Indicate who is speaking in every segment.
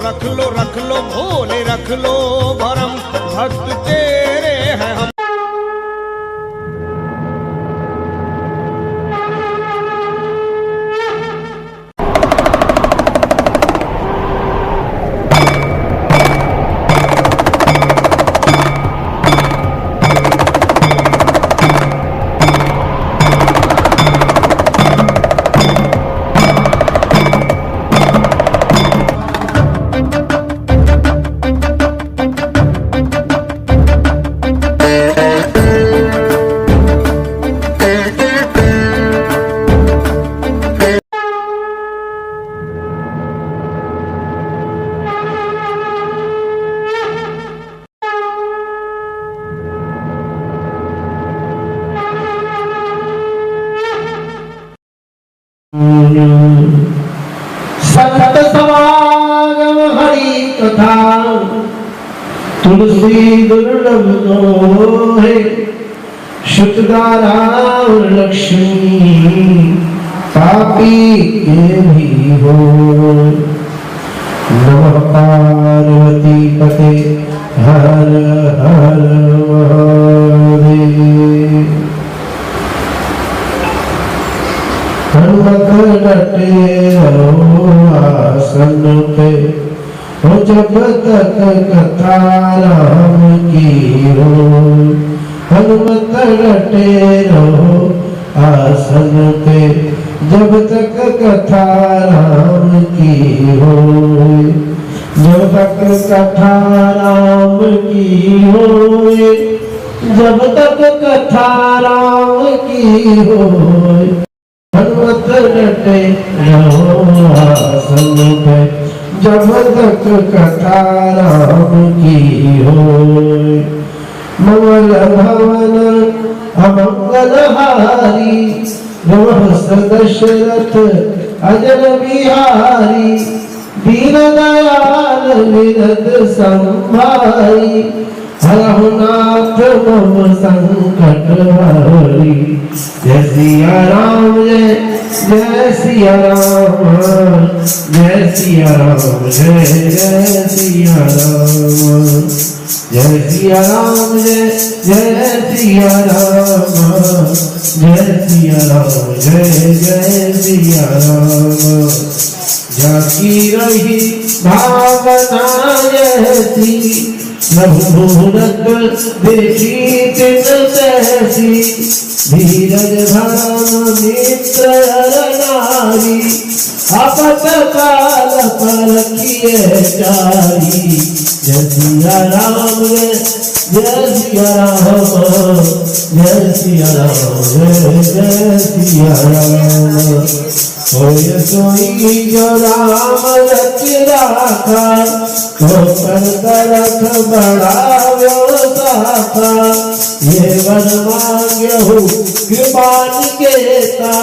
Speaker 1: रख लो भोले रख लो भरम, भक्त तेरे हैं हम।
Speaker 2: सत समागम हरि कथा, तुलसी दुर्लभ तो है, शुद्धदारा और लक्ष्मी पापी के भी हो। नमः पार्वती पते हर हर महादेव। हनुमत डटे रहो आसन पे, हो जब तक कथा राम की हो। हनुमत डटे रहो आसन पे, जब तक कथा राम की हो। जब तक कथा राम की हो, जब तक कथा राम की हो। हनुमत डटे रहो आसन पे, जब तक कथा राम की हो। मंगल भवन अमंगल हारी, रहस दशरथ अजल बिहारी। दीन दयाल विरद संभारी, हरहु नाथ मम संकट हरि। जय सिया राम जय सिया राम, जय सिया राम जय सिया राम। जय सिया राम जय सिया राम, जय सिया राम जय सिया राम। जाकी रही भावना जैसी, प्रभु मूरत देखी तिन तैसी। धीरज धाम मित्र नारी, आपत काल पर किए चारी। जय सिया राम जय सिया राम, जय सिया राम जय सिया राम। सोई सोई जो राम रच राखा, तो कर रख बड़ा व्यवसाखा। ये वर मांग्यहु कृपान केता,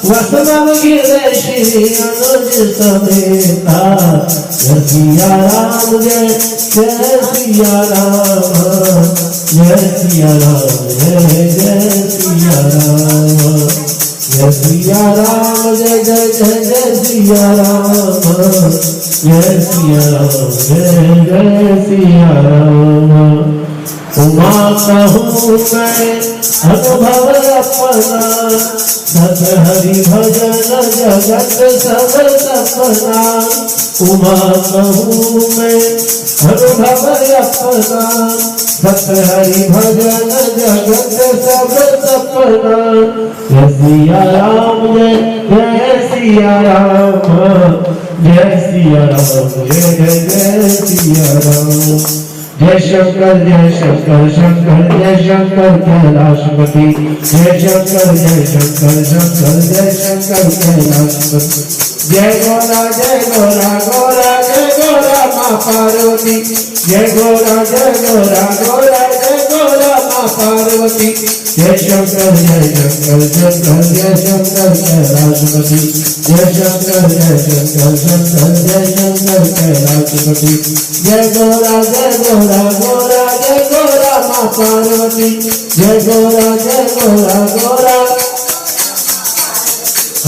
Speaker 2: वसवन गिरे श्री अनुज समेता। जय सिया राम जय सिया राम, जय सिया राम जय सिया राम। जय सिया राम जय सिया राम, जय सिया राम जय सिया राम। उमा कहूँ मैं अनुभव अपना, सत हरि भजन जगत सब सपना। उमा कहूँ मैं अनुभव अपना, सत हरि भजन जगत सब सपना। जय सिया राम जय सिया राम, जय सिया राम जय सिया राम। जय शंकर शंकर जय शंकर कैलाशपति। जय शंकर शंकर जय शंकर कैलाशपति। जय गोरा गोरा जय गोरा माँ पार्वती। जय गोरा माँ पार्वती। जय शंकर जय शंकर कैलाशपति। जय शंकर जय शंकर कैलाशपति। जय गोरा माँ पार्वती। जय गोरा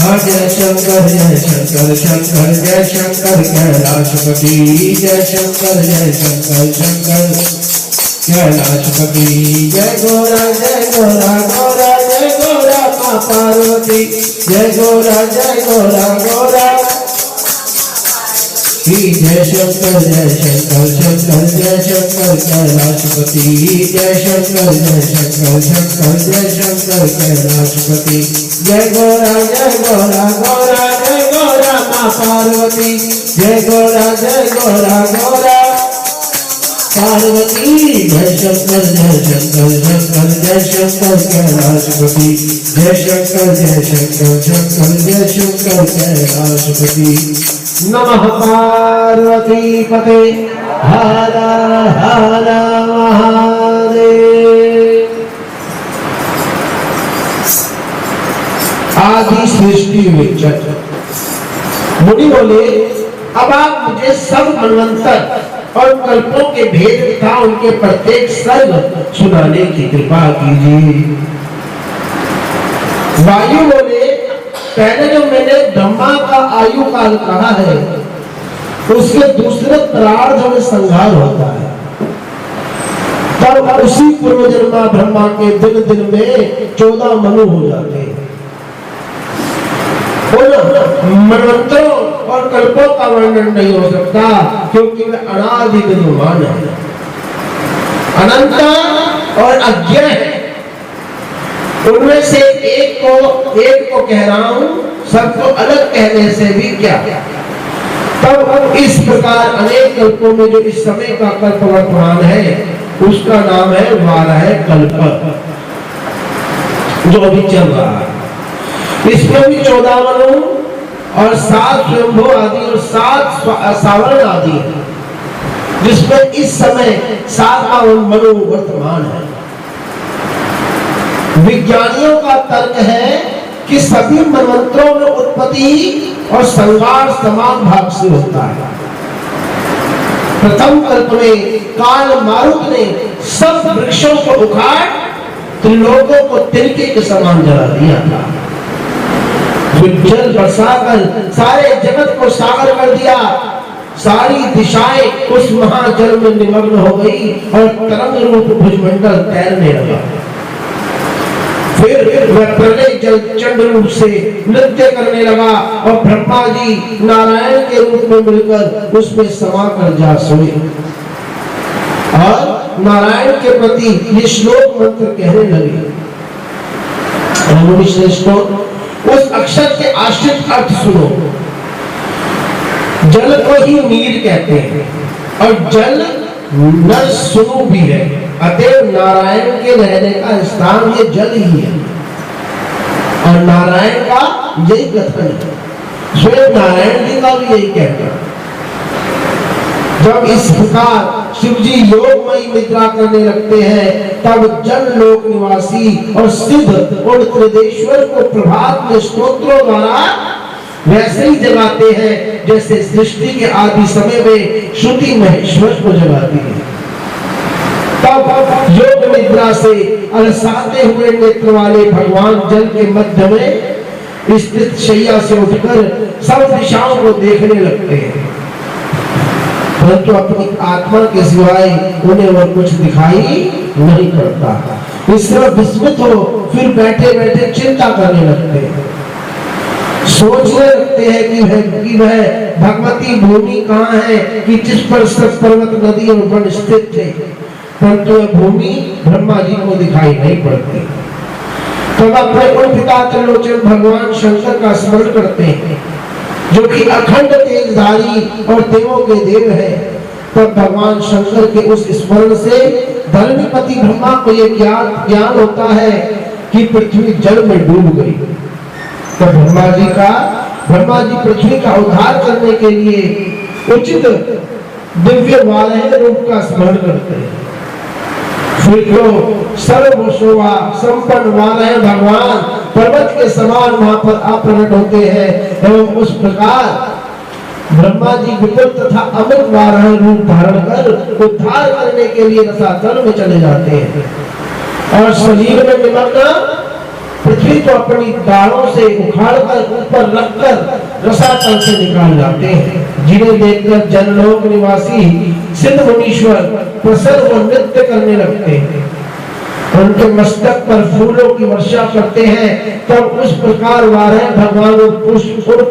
Speaker 2: हाँ जय शंकर शंकर जय शंकर कैलाशपति जय शंकर शंकर कैलाशपति जय गोरा गोरा जय गोरा माँ पार्वती जय गोरा गोरा जय शंकर जय शंकर कैलाशपति जय शंकर जय शंकर कैलाशपति जय गोरा गोरा माँ पार्वती जय गोरा पार्वती जय शंकर जय शंकर कैलाशपति जय शंकर कैलाशपति नमः पार्वती पते हर हर महादेव। आदि सृष्टि विचर मुनि बोले अब आप मुझे सब मनवंतर और कल्पों के भेद तथा उनके प्रत्येक सर्ग सुनाने की कृपा कीजिए। वायु बोले पहले जो मैंने ब्रह्मा का आयु काल कहा है उसके दूसरे प्रार्थ में संहार होता है, तब उसी पूर्व जन्मा ब्रह्मा के दिन दिन में 14 मनु हो जाते हैं। मनवंतरों और कल्पों का वर्णन नहीं हो सकता क्योंकि वे अनादि विद्यमान है, अनंत और अज्ञेय है। उनमें से एक को कह रहा हूं, सबको अलग कहने से भी क्या। तब इस प्रकार अनेक कल्पों में जो इस समय का कल्प वर्तमान है उसका नाम है 12 कल्प जो अभी चल रहा है। इसमें भी 14 मनु और 7 स्वयंभू आदि और 7 सावरण आदि है, जिसमें इस समय 7वां मनु वर्तमान है। विज्ञानियों का तर्क है कि सभी मनवंतरों में उत्पत्ति और संहार समान भाग से होता है। प्रथम कल्प में काल मारुत ने सब वृक्षों को उखाड़ त्रिलोकों को तिनके के समान जला दिया था। जल बरसाकर सारे जगत को सागर कर दिया, सारी दिशाएं उस महाजल में निमग्न हो गई और तरंग रूप भुजमंडल तैरने लगा। फिर वह प्रलय जल चंड रूप से नृत्य करने लगा और ब्रह्मा जी नारायण के रूप में मिलकर उसमें समा कर जा सोए और नारायण के प्रति ये श्लोक मंत्र कहने लगे। श्रेष्ठों, उस अक्षर के आश्रित अर्थ सुनो। जल को ही नीर कहते हैं और जल नर सुनु भी है, अतएव नारायण के रहने का स्थान ये जल ही है और नारायण का यही कथन है। स्वयं नारायण जी का भी यही कहना। जब इस प्रकार शिव जी योगमयी निद्रा करने लगते हैं तब जल लोक निवासी और सिद्ध और त्रिदेश्वर को प्रभात में स्तोत्रों द्वारा वैसे ही जगाते हैं जैसे सृष्टि के आदि समय में श्रुति महेश्वर को जगाती है। तब योग निद्रा से अलसाते हुए नेत्र वाले भगवान जल के मध्य में स्थित शैया से उठकर सब दिशाओं को देखने लगते हैं, परंतु अपनी आत्मा के सिवाय उन्हें वह कुछ दिखाई नहीं पड़ता। इस तरह विस्मित हो फिर बैठे बैठे चिंता करने लगते हैं, सोचने लगते हैं कि वह भगवती भूमि कहाँ है कि जिस पर सब पर्वत नदी और वन स्थित थे, परंतु वह भूमि ब्रह्मा जी को दिखाई नहीं पड़ती। तब अपने उन पिता त्रिलोचन भगवान शंकर का स्मरण करते हैं जो कि अखंड तेजधारी और देवों के देव है। तब भगवान शंकर के उस स्मरण से धरनीपति ब्रह्मा को यह ज्ञान होता है कि पृथ्वी जल में डूब गई। तो ब्रह्मा जी पृथ्वी का उद्धार करने के लिए उचित दिव्य वालय रूप का स्मरण करते हैं। फिर तो सर्व शोभा संपन्न वालय भगवान पर्वत के समान वहां पर अप्रकट होते हैं एवं उस प्रकार ब्रह्मा जी विपुल तथा अमृत वाराह रूप धारण कर उद्धार करने के लिए रसातल में चले जाते हैं और शरीर में निमग्न पृथ्वी को अपनी दाढ़ों से उखाड़कर ऊपर रखकर रसातल से निकाल लाते हैं, जिन्हें देखकर जनलोक निवासी सिद्ध मुनीश्वर प्रसन्न व नृत्य करने लगते हैं। उनके मस्तक पर फूलों की वर्षा करते हैं। तब उस प्रकार वारह भगवान उन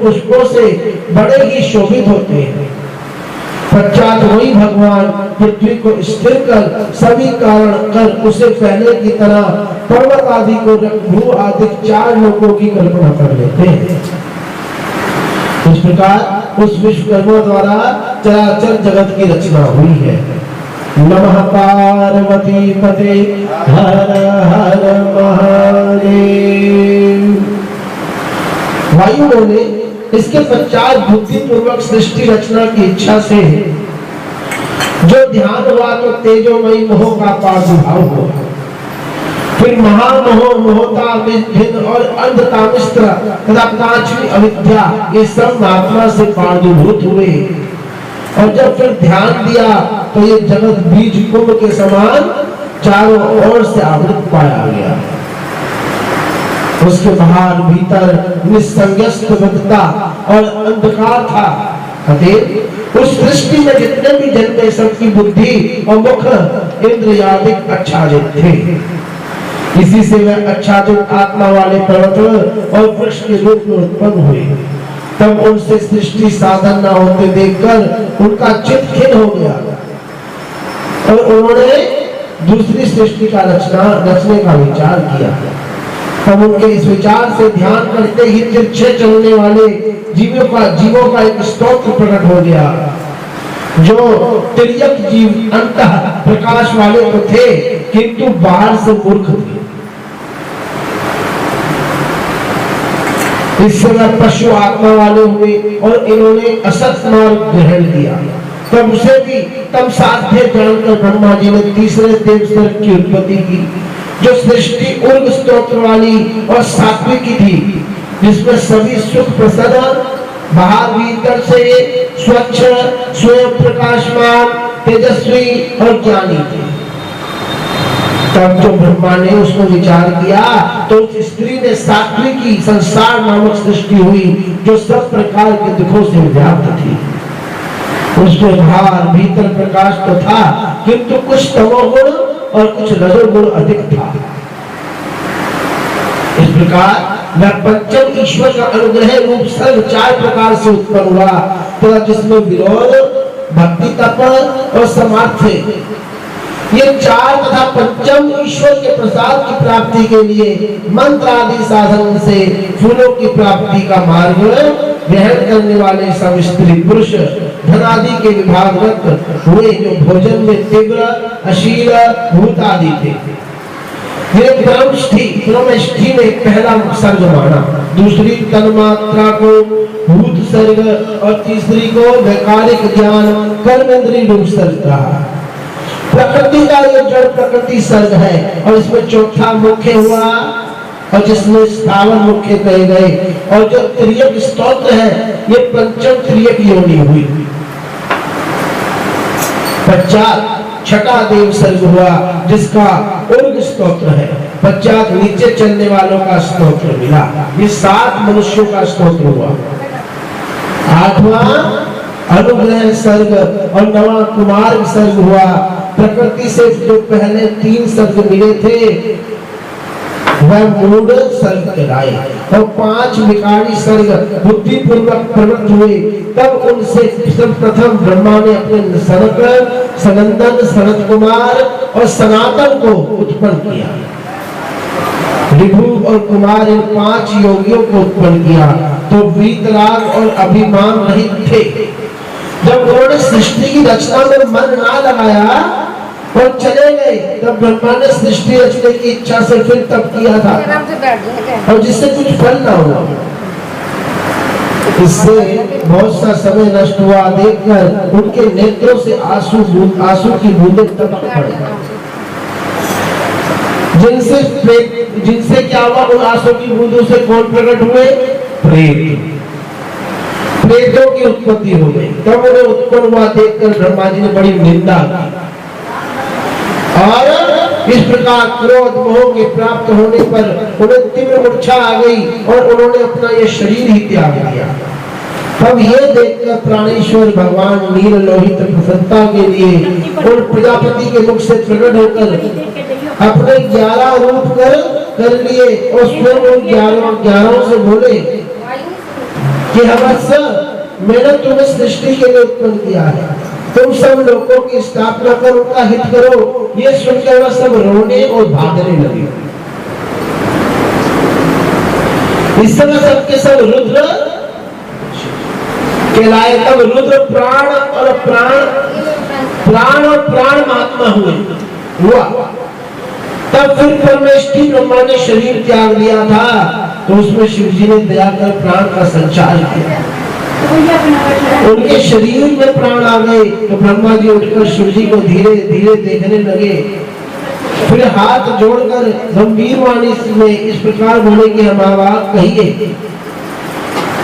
Speaker 2: पुष्पों से बड़े ही शोभित होते हैं। पश्चात वही भगवान पृथ्वी को स्थिर कर सभी कारण कर उसे पहले की तरह पर्वत आदि को भू आदि 4 लोकों की कल्पना कर लेते हैं। इस प्रकार उस विश्वकर्मा द्वारा चराचर जगत की रचना हुई है। नमः पार्वती पते हर हर महादेव। वायु बोले, इसके पश्चात बुद्धि पूर्वक सृष्टि रचना की इच्छा से जो ध्यान हुआ तो तेजोमयी मोह का प्रादुर्भाव हुआ। फिर महामोह, मोहता, भिन्न और अंधतामिस्त्र तथा 5वीं अविद्या, ये सब आत्मा से प्रादुर्भूत हुए। और जब फिर ध्यान दिया तो ये जगत बीज कुंभ के समान चारों ओर से आवृत पाया गया। उसके बाहर भीतर निस्संगता और अंधकार था। अतः उस सृष्टि में जितने भी जन्मे सबकी बुद्धि और मुख इंद्रियादिक आच्छादित थे। इसी से वह आच्छादित आत्मा वाले पर्वत और वृक्ष के रूप में उत्पन्न हुए। तब उनसे सृष्टि साधन न होते देखकर उनका चित्त खिन्न हो गया और उन्होंने दूसरी सृष्टि का रचने का विचार किया। तब उनके इस विचार से ध्यान करते ही तिरछे चलने वाले जीवों का एक स्तोत्र प्रकट हो गया। जो तिर्यक जीव अंतः प्रकाश वाले तो थे किंतु बाहर से मूर्ख थे। इस समय पशु आत्मा वाले हुए और इन्होंने असत मार्ग ग्रहण किया। तब उसे भी तब साध्य जानकर ब्रह्मा जी ने तीसरे देव स्तर की उत्पत्ति की, जो सृष्टि उर्ग स्तोत्र वाली और सात्विकी थी, जिसमें सभी सुख प्रसन्न, बाहर भीतर से स्वच्छ, स्वयं प्रकाशमान, तेजस्वी और ज्ञानी थे। तब जो ब्रह्मा ने उसको विचार किया तो उस स्त्री ने सात्विकी संसार नामक सृष्टि हुई, जो सब प्रकार के दुखों से व्याप्त थी। उसके बाहर भीतर प्रकाश तो था किंतु कुछ तमोगुण और कुछ रजोगुण अधिक था। इस प्रकार वह पंचम ईश्वर का अनुग्रह रूप सर्व 4 प्रकार से उत्पन्न हुआ, तो जिसमें विरोध, भक्ति, तप और सामर्थ्य, ये 4 तथा पंचम ईश्वर के प्रसाद की प्राप्ति के लिए मंत्र आदि साधन से फूलों की प्राप्ति का मार्ग ग्रहण करने वाले सब स्त्री पुरुष धनादि के विभागवत हुए, जो भोजन में तीव्र, अशील, भूत आदि थे। ये ब्रह्मष्ठी में पहला सर्ग माना, दूसरी तन्मात्रा को भूत सर्ग और तीसरी को वैकारिक ज्ञान कर्मेंद्रिय रूप सर्ग कहा। प्रकृति का ये जड़ प्रकृति सर्ग है और इसमें चौथा मुख्य हुआ और जिसमें स्थावर मुख्य कहे गए, और जो त्रियक स्तोत्र है ये पंचम त्रियक योनि हुई। पश्चात छठा देव सर्ग हुआ जिसका उर्ग स्तोत्र है। पश्चात नीचे चलने वालों का स्तोत्र मिला। ये 7 मनुष्यों का स्तोत्र हुआ। 8वां अनुग्रह सर्ग और 9वां कुमार सर्ग हुआ। प्रकृति से जो पहले 3 सर्ग मिले थे वह मूढ़ सर्ग कहलाए और 5 विकारी सर्ग बुद्धि पूर्वक प्रवृत्त हुए। तब उनसे प्रथम ब्रह्मा ने अपने सनक, सनंदन, सनत कुमार और सनातन को उत्पन्न किया। ऋभु और कुमार इन 5 योगियों को उत्पन्न किया तो वीतराग और अभिमान रहित थे। जब उन्होंने सृष्टि की रचना में मन ना लगाया और चले गए, तब ब्रह्मा ने सृष्टि रचने की इच्छा से फिर तब किया था और जिससे कुछ फल ना हुआ। इससे बहुत सा समय नष्ट हुआ। देखकर उनके नेत्रों से आंसू की बूंदें टपक पड़ी, जिनसे क्या हुआ? उन आंसू की बूंदों से कौन प्रकट हुए? प्रेतों की उत्पत्ति हो गई। तब उन्हें उत्पन्न हुआ देखकर ब्रह्मा जी ने बड़ी निंदा की और इस प्रकार क्रोध मोह के प्राप्त होने पर उन्हें तीव्र मूर्छा आ गई और उन्होंने अपना ये शरीर ही त्याग दिया। तब ये देखकर प्राणेश्वर भगवान नील लोहित प्रसन्नता के लिए उन प्रजापति के मुख से प्रकट होकर अपने 11 रूप कर लिए और स्वयं उन 11 से बोले कि हवत्स, मैंने तुम्हें सृष्टि के लिए उत्पन्न किया है, तुम सब लोगों की स्थापना कर उनका हित करो। ये सुनकर वह सब रोने और भागने लगे। इस समय सबके सब रुद्र कहलाए। तब रुद्र प्राण और प्राण महात्मा हुआ। तब फिर परमेष्ठी ब्रह्मा ने शरीर त्याग दिया था, तो उसमें शिव जी ने दया कर प्राण का संचार किया। उनके शरीर में प्राण आ गए तो ब्रह्मा जी उठकर शिव जी को धीरे धीरे देखने लगे। फिर हाथ जोड़कर गंभीर वाणी में इस प्रकार बोले कि हम आप कहिए,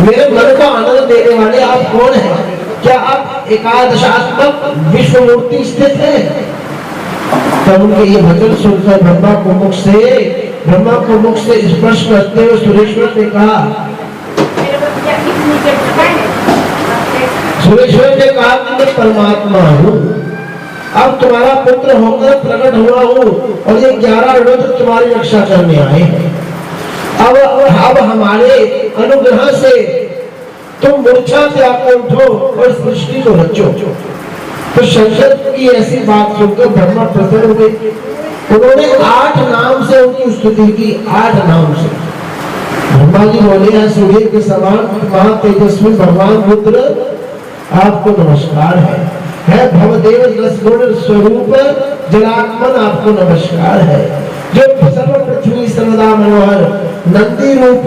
Speaker 2: मेरे मन को आनंद देने वाले आप कौन हैं? क्या आप एकादशात्मक विश्व मूर्ति स्थित है? तब उनके ये वचन सुनकर ब्रह्मा को मुख से स्पर्श करते हुए सुरेश्वर ने कहा कि मैं परमात्मा हूँ, अब तुम्हारा पुत्र होकर प्रकट हुआ हूँ और ये 11 रुद्र तुम्हारी रक्षा करने आए हैं। अब हमारे अनुग्रह से तुम मूर्छा से आकर उठो और सृष्टि को रचो। तो शंकर की ऐसी बात सुनकर ब्रह्मा प्रसन्न हुए। उन्होंने 8 नाम से उनकी स्तुति की। 8 नाम से ब्रह्मा जी बोले, हैं सूर्य के समान महातेजस्वी भगवान रुद्र, आपको नमस्कार है भवदेव रसगुण स्वरूप जलात्मन, आपको नमस्कार है। जो सर्व पृथ्वी सर्वदा मनोहर नंदी रूप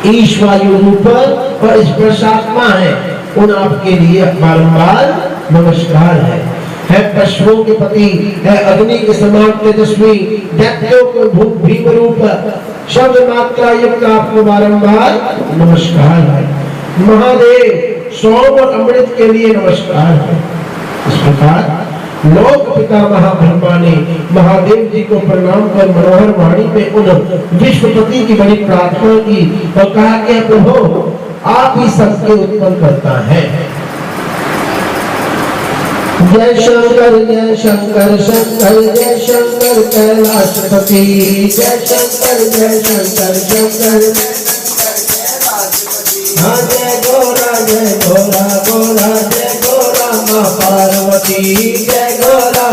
Speaker 2: ईश्वायु रूप और स्पर्शात्मा है, उन आपके लिए बारंबार नमस्कार है पशुओं के पति, है अग्नि के समान तेजस्वी, दैत्यों को भीम रूप शब्द मात्रा युक्त, आपको बारंबार नमस्कार है। महादेव सोम और अमृत के लिए नमस्कार है। इस प्रकार लोक पिता महाब्रह्मा ने महादेव जी को प्रणाम कर मनोहर वाणी में उन विश्वपति की बड़ी प्रार्थना की और कहा कि प्रभु, आप ही सबके उत्पन्न करता है। जय शंकर शंकर जय शंकर कैलाशपति, जय शंकर शंकर हाँ जय गोरा गोरा जय गोरा माँ पार्वती, जय गोरा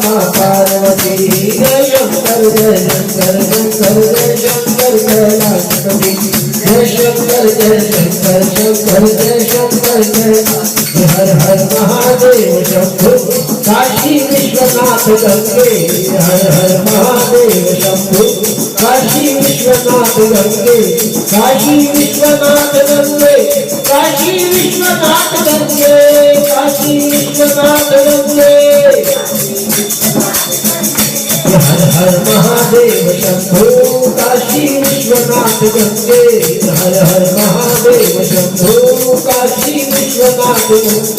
Speaker 2: माँ पार्वती। जय शंकर कैलाशपति, जय शंकर हर हर महादेव शंभु काशी विश्वनाथ गंगे, हर हर महादेव शंभु काशी विश्वनाथ गंगे, काशी विश्वनाथ गंगे, काशी विश्वनाथ गंगे, काशी विश्वनाथ गंगे। हर हर महादेव शंभु काशी विश्वनाथ गंगे, हर हर महादेव शंभु काशी विश्वनाथ गंगे।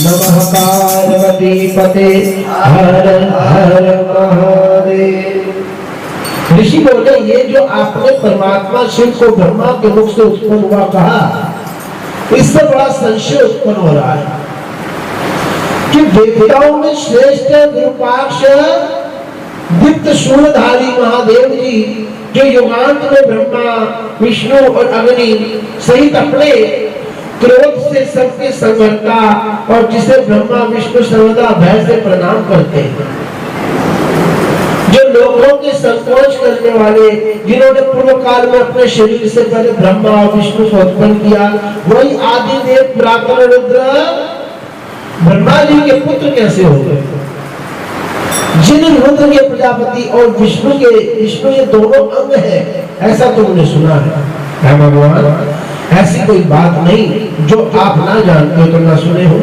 Speaker 2: नमः पार्वती पते हर हर महादेव। ऋषि बोले, ये जो आपने परमात्मा शिव को ब्रह्मा के मुख से उत्पन्न हुआ कहा, इससे बड़ा संशय उत्पन्न हो रहा है कि देवताओं में श्रेष्ठ विरूपाक्ष दीप्त शूलधारी महादेव जी, जो युगांत में ब्रह्मा विष्णु और अग्नि सहित अपने क्रोध से सबके संहर्ता और जिसे ब्रह्मा विष्णु सर्वदा भय से प्रणाम करते हैं, जो लोगों के संकोच करने वाले, जिन्होंने पूर्व काल में अपने शरीर से पहले ब्रह्मा और विष्णु को उत्पन्न किया, वही आदि देव प्राकर रुद्र ब्रह्मा जी के पुत्र कैसे हो गए? जिन रुद्र के प्रजापति और विष्णु ये दोनों अंग है, ऐसा तुमने सुना है भगवान? ऐसी कोई बात नहीं जो आप ना जानते हो तो ना सुने हो।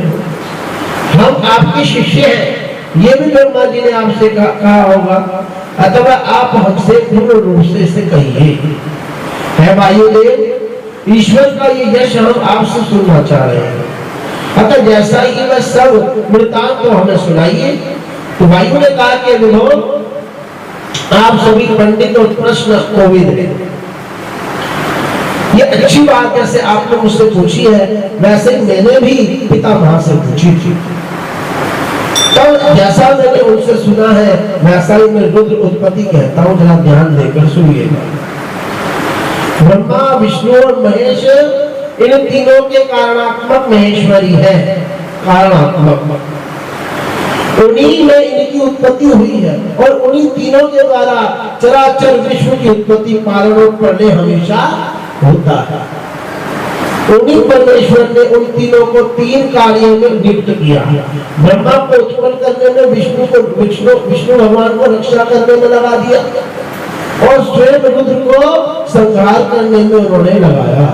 Speaker 2: हम आपके शिष्य हैं, ये भी ब्रह्मा जी ने आपसे कहा होगा, अथवा आप हमसे पूर्ण रूप से इसे कहिए। है वायुदेव, ईश्वर का ये यश हम आपसे सुनना चाह रहे हैं। अतः जैसा ही वह सब वृत्तांत तो हमें सुनाइए। तो वायु ने कहा कि विभो, आप सभी पंडित और प्रश्न कोविद हैं, ये अच्छी बात जैसे आपने मुझसे पूछी है वैसे मैंने भी पितामह से पूछी थी। तो जैसा मैंने उनसे सुना है वैसा ही मैं रुद्र उत्पत्ति कहता हूँ, जरा ध्यान देकर सुनिएगा। ब्रह्मा विष्णु और महेश इन तीनों के कारणात्मक महेश्वरी है, कारणात्मक, उन्हीं में इनकी उत्पत्ति हुई है और उन्हीं तीनों के द्वारा चराचर विश्व की उत्पत्ति पालन और प्रलय हमेशा होता है। उन्हीं परमेश्वर ने उन तीनों को तीन कार्यों में नियुक्त किया। ब्रह्मा को उत्पन्न करने में, विष्णु भगवान को रक्षा करने में लगा दिया और स्वयं रुद्र को संहार करने में उन्होंने लगाया।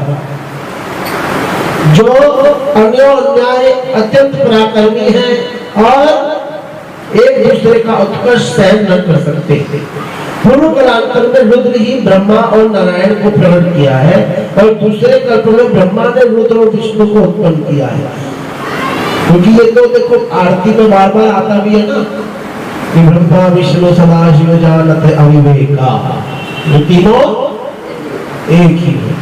Speaker 2: जो अन्याय अत्यंत पराक्रमी है और एक दूसरे का उत्कर्ष सहन न कर सकते। पूर्व कालांतर में रुद्र ही ब्रह्मा और नारायण को प्रकट किया है और दूसरे कल्प में ब्रह्मा ने रुद्र और विष्णु को उत्पन्न किया है। क्योंकि ये तो देखो आरती में बार बार आता भी है ना कि ब्रह्मा विष्णु सदाशिव जानत अविवेका, ये तीनों एक ही है।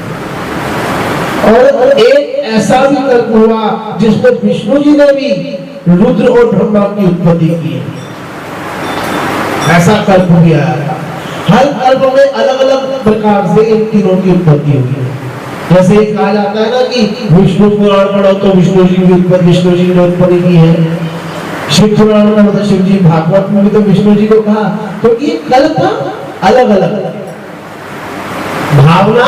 Speaker 2: और एक ऐसा भी कल्प हुआ जिसमें विष्णु जी ने भी रुद्र और ब्रह्मा की उत्पत्ति की है, ऐसा कल्प भी आया था। हर कल्प में अलग अलग प्रकार से इन तीनों की उत्पत्ति हुई है। जैसे कहा जाता है ना कि विष्णु पुराण पढ़ो तो विष्णु जी की उत्पत्ति, विष्णु जी ने उत्पत्ति की है। शिव पुराण का मतलब शिव जी, भागवत में भी तो विष्णु जी को कहा। तो ये कल्प अलग अलग, भावना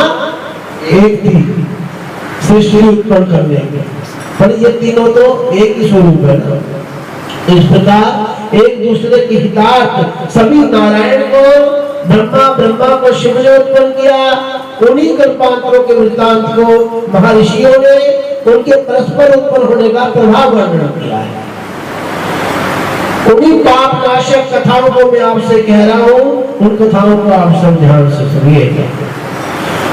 Speaker 2: एक थी सृष्टि उत्पन्न करने की, पर ये तीनों तो एक ही स्वरूप है ना। इस प्रकार एक दूसरे के हितार्थ सभी नारायण को ब्रह्मा, ब्रह्मा को शिव ने उत्पन्न किया। उन्हीं कल्पांतरों के वृत्तांत को महर्षियों ने उनके परस्पर उत्पन्न होने का प्रभाव वर्णन किया है। उन्हीं पाप नाशक कथाओं को मैं आपसे कह रहा हूँ, उन कथाओं को आप सब ध्यान से सुनिएगा।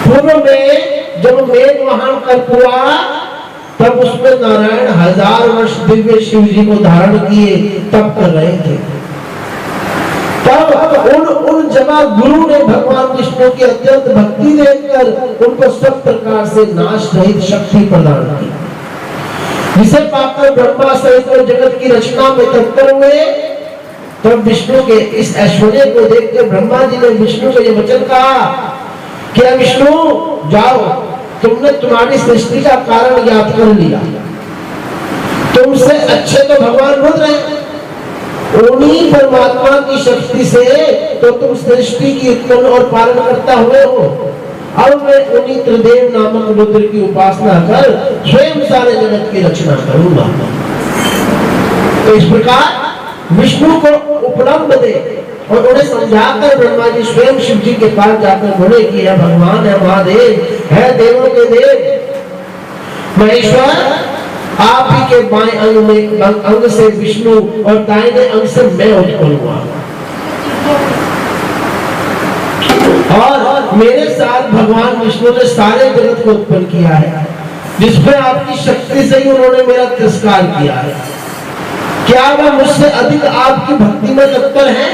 Speaker 2: पूर्व में जब मेघ महान कल्प हुआ तब उसमें नारायण 1000 वर्ष दिव्य शिव जी को धारण किए तब कर रहे थे। तब उन जगह गुरु ने भगवान विष्णु की अत्यंत भक्ति देखकर उनको सब प्रकार से नाश रहित शक्ति प्रदान की, जिसे पाकर ब्रह्मा सहित जगत की रचना में तत्पर हुए। तब विष्णु के इस ऐश्वर्य को देखकर ब्रह्मा जी ने विष्णु को यह वचन कहा कि विष्णु जाओ, तुमने तुम्हारी सृष्टि का कारण याद कर लिया, तुमसे अच्छे तो भगवान रुद्र हैं, उन्हीं परमात्मा की शक्ति से तो तुम सृष्टि की उत्पन्न और पालन करता हुए हो। अब मैं उन्हीं त्रिदेव नामक रुद्र की उपासना कर स्वयं सारे जगत की रचना करूंगा। तो इस प्रकार विष्णु को उपलब्ध दे और उन्हें समझाकर ब्रह्मा जी स्वयं शिव जी के पास जाकर बोले कि है भगवान, है महादेव, है देवों के देव महेश्वर, आप ही के बाएं अंग से विष्णु और दाहिने अंग से मैं उत्पन्न हुआ और मेरे साथ भगवान विष्णु ने सारे जगत को उत्पन्न किया है, जिसमें आपकी शक्ति से ही उन्होंने मेरा तिरस्कार किया है। क्या वह मुझसे अधिक आपकी भक्ति में तत्पर है?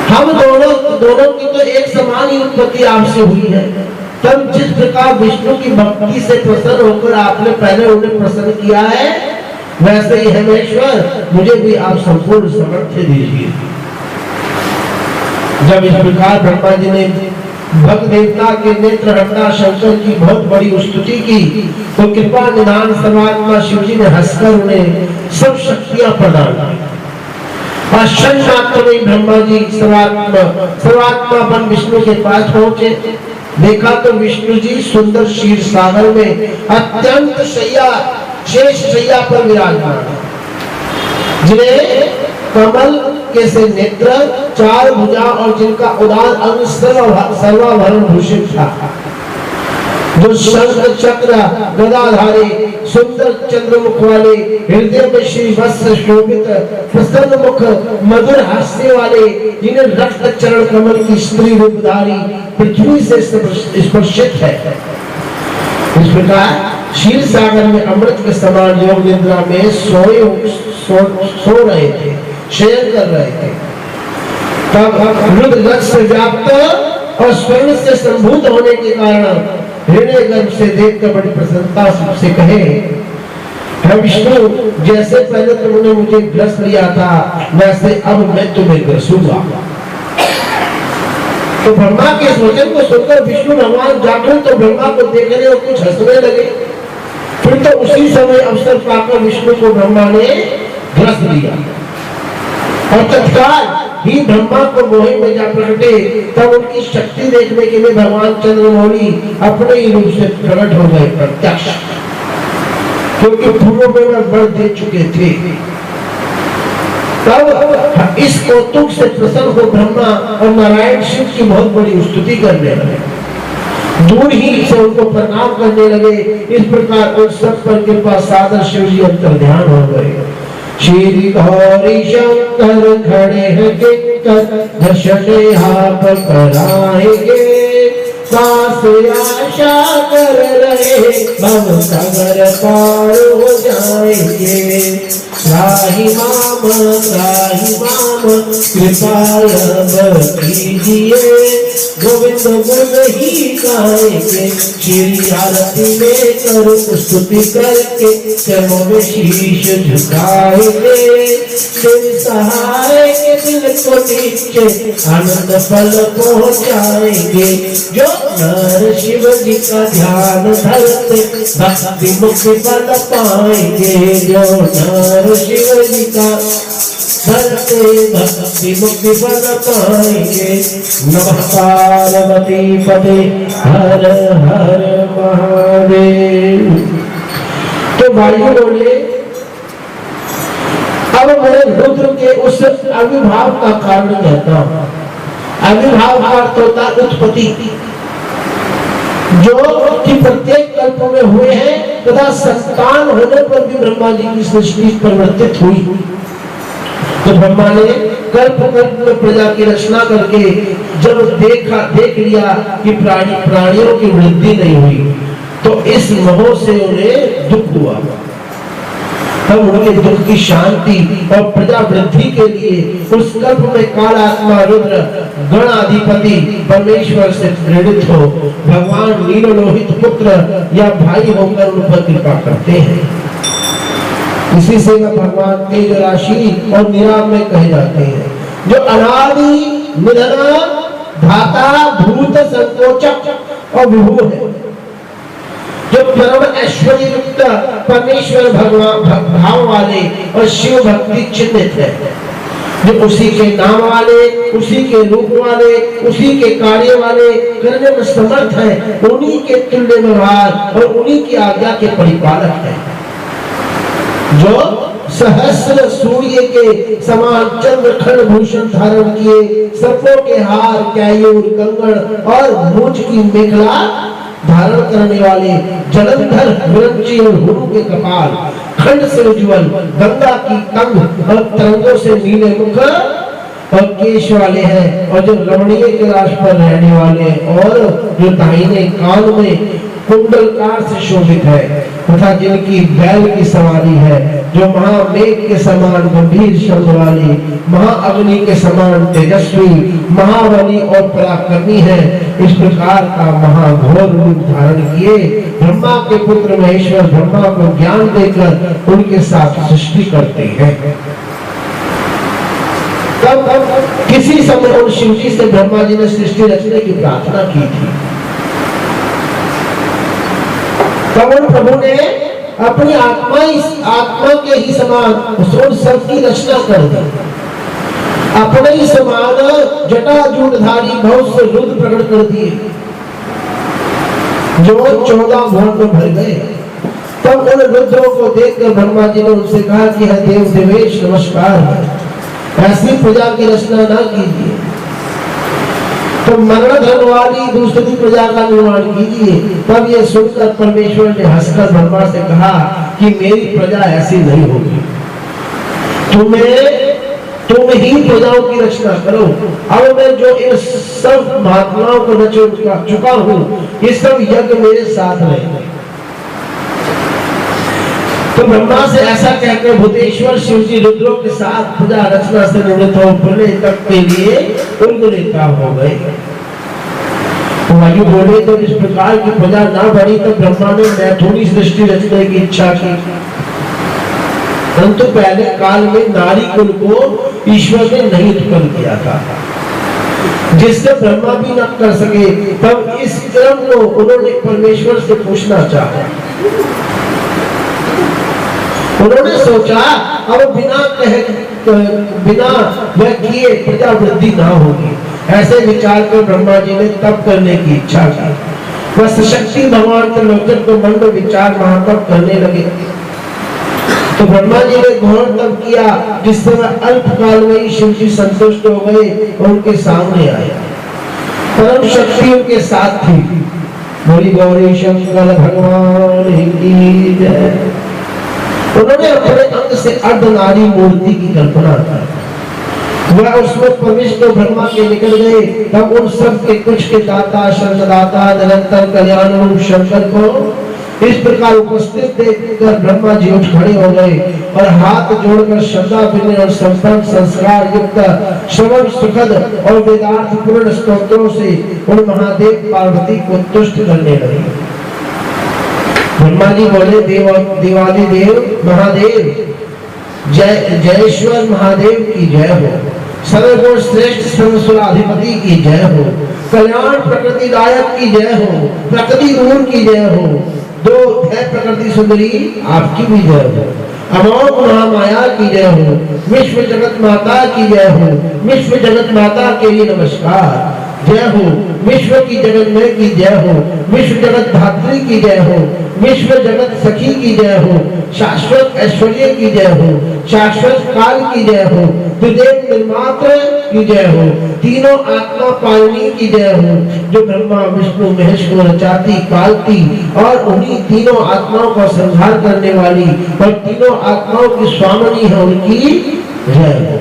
Speaker 2: हम दोनों की तो एक समान ही उत्पत्ति आपसे हुई है। तब जिस प्रकार विष्णु की भक्ति से प्रसन्न होकर आपने पहले उन्हें प्रसन्न किया है, वैसे ही हेमेश्वर मुझे भी आप संपूर्ण सामर्थ्य दीजिए। जब इस प्रकार ब्रह्मा जी ने भक्त देवता के नेत्र हटा शंकर की बहुत बड़ी स्तुति की तो कृपा निधान सर्वात्मा शिव जी ने हंसकर उन्हें सब शक्तियां प्रदान की। क्षण मात्र में ब्रह्मा जी सर्वात्मा बन विष्णु के पास पहुंचे। देखा तो विष्णु जी सुंदर क्षीर सागर में अत्यंत शेष शैया पर विराजमान, जिन्हें कमल के से नेत्र, 4 भुजा और जिनका उदार अंग सर्वाभरण भूषित था, जो शंख चक्र गदाधारी सुंदर चंद्रमुख वाले, हृदय में श्री वस्त्र शोभित प्रसन्न मुख मधुर हास्य वाले, जिन्हें रक्त चरण कमल की स्त्री रूपधारी पृथ्वी से स्पर्शित है। इस प्रकार क्षीर सागर में अमृत के समान योग निद्रा में सो रहे थे, शयन कर रहे थे। तब रुद्र गज से व्याप्त और स्वर्ण से संभूत होने के कारण हृदय गर्भ से देखकर बड़ी प्रसन्नता से कहे, हे विष्णु, जैसे पहले तुमने मुझे ग्रस लिया था वैसे अब मैं तुम्हें ग्रसूंगा। तो ब्रह्मा के इस वचन को सुनकर विष्णु भगवान जागृत तो ब्रह्मा को देखने और कुछ हंसने लगे। फिर तो उसी समय अवसर पाकर विष्णु को ब्रह्मा ने ग्रस लिया और तत्काल ही ब्रह्मा को मोहि में जा प्रकटे। तब उनकी शक्ति देखने के लिए भगवान चंद्रमौली अपने ही रूप से प्रकट हो गए प्रत्यक्ष, क्योंकि पूर्व में वह वर दे चुके थे। तब इस कौतुक से प्रसन्न हो ब्रह्मा और नारायण शिव की बहुत बड़ी स्तुति करने लगे, दूर ही से उनको प्रणाम करने लगे। इस प्रकार उन सब पर कृपा सादर शिव जी अंतर ध्यान हो गए। श्री गौरी शंकर खड़े हैं किंकर घषणे आप कराएंगे, पास आशा कर रहे भव सागर पार हो जाएंगे। त्राहि माम कृपा कीजिए, गोविंद गुण ही गाएंगे। श्री आरती में कर स्तुति करके चरणों में शीश झुकाएंगे। शिव सहाय के दिल को नीचे आनंद फल पहुँचाएंगे। जो नर शिव जी का ध्यान धरते भक्ति मुक्ति फल पाएंगे। जो नर शिव जी का धरते भक्ति मुक्ति फल पाएंगे। नमः पार्वती पते हर हर महादेव। तो भाइयों बोले, अब मैं रुद्र के उस आविर्भाव का कारण कहता हूं। आविर्भाव का अर्थ होता है उत्पत्ति, जो कि प्रत्येक कल्प में हुए हैं तथा संतान होने पर भी ब्रह्मा जी की सृष्टि परिवर्तित हुई। तो ब्रह्मा ने कल्प कल्प में प्रजा की रचना करके जब देख लिया कि प्राणियों की वृद्धि नहीं हुई, तो इस मोह से उन्हें दुख हुआ। तब उनके दुख की शांति और प्रजा वृद्धि के लिए उस कल्प में काल आत्मा रुद्र गणाधिपति परमेश्वर से प्रेरित हो भगवान नीललोहित पुत्र या भाई होकर उन पर कृपा करते हैं। इसी से भगवान तेज राशि और निराम में कहे जाते हैं, जो अनादि निधन धाता भूत संकोचक और विभु है, जो परम ऐश्वर्य युक्त परमेश्वर भगवान भाव वाले और शिव भक्ति चिन्हित है, जो उसी के नाम वाले, उसी के रूप वाले, उसी के कार्य वाले करने में समर्थ है, उन्हीं के तुल्य व्यवहार और उन्हीं की आज्ञा के परिपालक है, जो सहस्र सूर्य के समान चंद्र खंड भूषण धारण किए, सर्पों के हार, कैयूर, कंगन और मूंछ की मेखला धारण करने वाले, जलंधर विरंची और हुरु के कपाल, खंड से उज्ज्वल, गंगा की कंग और तरंगों से नीले मुख और केश वाले हैं, और जो रमणीय के राज पर रहने वाले, और जो दाहिने कान में कुंडलकार से शोभित है, तथा जिनकी बैल की सवारी है, जो महामेघ के समान गंभीर शब्द वाली, महाअग्नि के समान तेजस्वी, महाबली और पराक्रमी है, इस प्रकार का महाघोर रूप धारण किए ब्रह्मा के पुत्र महेश्वर ब्रह्मा को ज्ञान देकर उनके साथ सृष्टि करते हैं। तब किसी समय उन शिव जी से ब्रह्मा जी ने सृष्टि रचने की प्रार्थना की थी। तब उन प्रभु ने अपनी आत्मा के ही समान उन सब की रचना कर दी। अपने ही समान जटाजूटधारी बहुत से रुद्र प्रकट कर दिए, जो 14 भुवन में भर गए। तब उन रुद्रों को देखकर ब्रह्मा जी ने उनसे कहा कि हे देव देवेश नमस्कार है, ऐसी प्रजा की रचना ना कीजिए, तो मरण धन वाली दूसरी प्रजा का निर्माण कीजिए। तब ये सुनकर परमेश्वर ने हंसकर ब्रह्मा से कहा कि मेरी प्रजा ऐसी नहीं होगी, तुम ही प्रजाओं की रचना करो। अब मैं जो इन सब महात्माओं को रच चुका हूँ, ये सब यज्ञ मेरे साथ रहेंगे। तो ब्रह्मा से ऐसा कहकर भूतेश्वर शिव जी रुद्रों के साथ प्रजा रचना से निवृत्त हो प्रलय तक के लिए उनको नेता हो गए। वायु बोले तो इस प्रकार की प्रजा ना बढ़ी तो ब्रह्मा ने मैथुनी सृष्टि रचने की इच्छा की, परंतु पहले काल में नारी कुल को ईश्वर ने नहीं उत्पन्न किया था, जिससे ब्रह्मा भी न कर सके। तब इस क्रम को उन्होंने परमेश्वर से पूछना चाहा। उन्होंने सोचा अब बिना वह किए प्रजा वृद्धि ना होगी। ऐसे विचार कर ब्रह्मा जी ने तप करने की इच्छा की। वह सशक्ति भगवान त्रिलोचन को मन में विचार महातप करने लगे। तो ब्रह्मा जी ने घोर तप किया, जिससे वह अल्प काल में ही शिव जी संतुष्ट हो गए और उनके सामने आए। परम शक्ति उनके साथ थी। बोली गौरी शंकर भगवान की जय। उन्होंने अपने अंग से अर्धनारी मूर्ति की कल्पना की। वह उसमें प्रविष्ट ब्रह्मा के निकल गए। तब उन सब के कुछ के दाता शंकरदाता निरंतर कल्याण रूप शंकर को इस प्रकार उपस्थित देखकर ब्रह्मा जी उठ खड़े हो गए और हाथ जोड़कर श्रद्धा विनय और संपन्न संस्कार युक्त श्रवण सुखद और वेदार्थ पूर्ण स्तोत्रों से उन महादेव पार्वती को तुष्ट करने लगे। ब्रह्मा जी बोले देवादि देव महादेव जय जयेश्वर महादेव की जय हो। सर्वगुण श्रेष्ठ सर्वस्वराधिपति की जय हो। कल्याण प्रकृति दायक की जय हो। प्रकृति रूप की जय हो। दो है प्रकृति सुंदरी आपकी भी जय हो। अमोघ महामाया की जय हो। विश्व जगत माता की जय हो। विश्व जगत माता के लिए नमस्कार जय हो। विश्व की जगत में की जय हो। विश्व जगत धात्री की जय हो। विश्व जगत सखी की जय हो। शाश्वत ऐश्वर्य की जय हो। शाश्वत काल की जय हो। त्रिदेव निर्मात्र की जय हो। तीनों आत्मा पालनी की जय हो, जो ब्रह्मा विष्णु महेश को रचाती पालती और उन्हीं तीनों आत्माओं का संहार करने वाली और तीनों आत्माओं की स्वामिनी है, उनकी जय हो।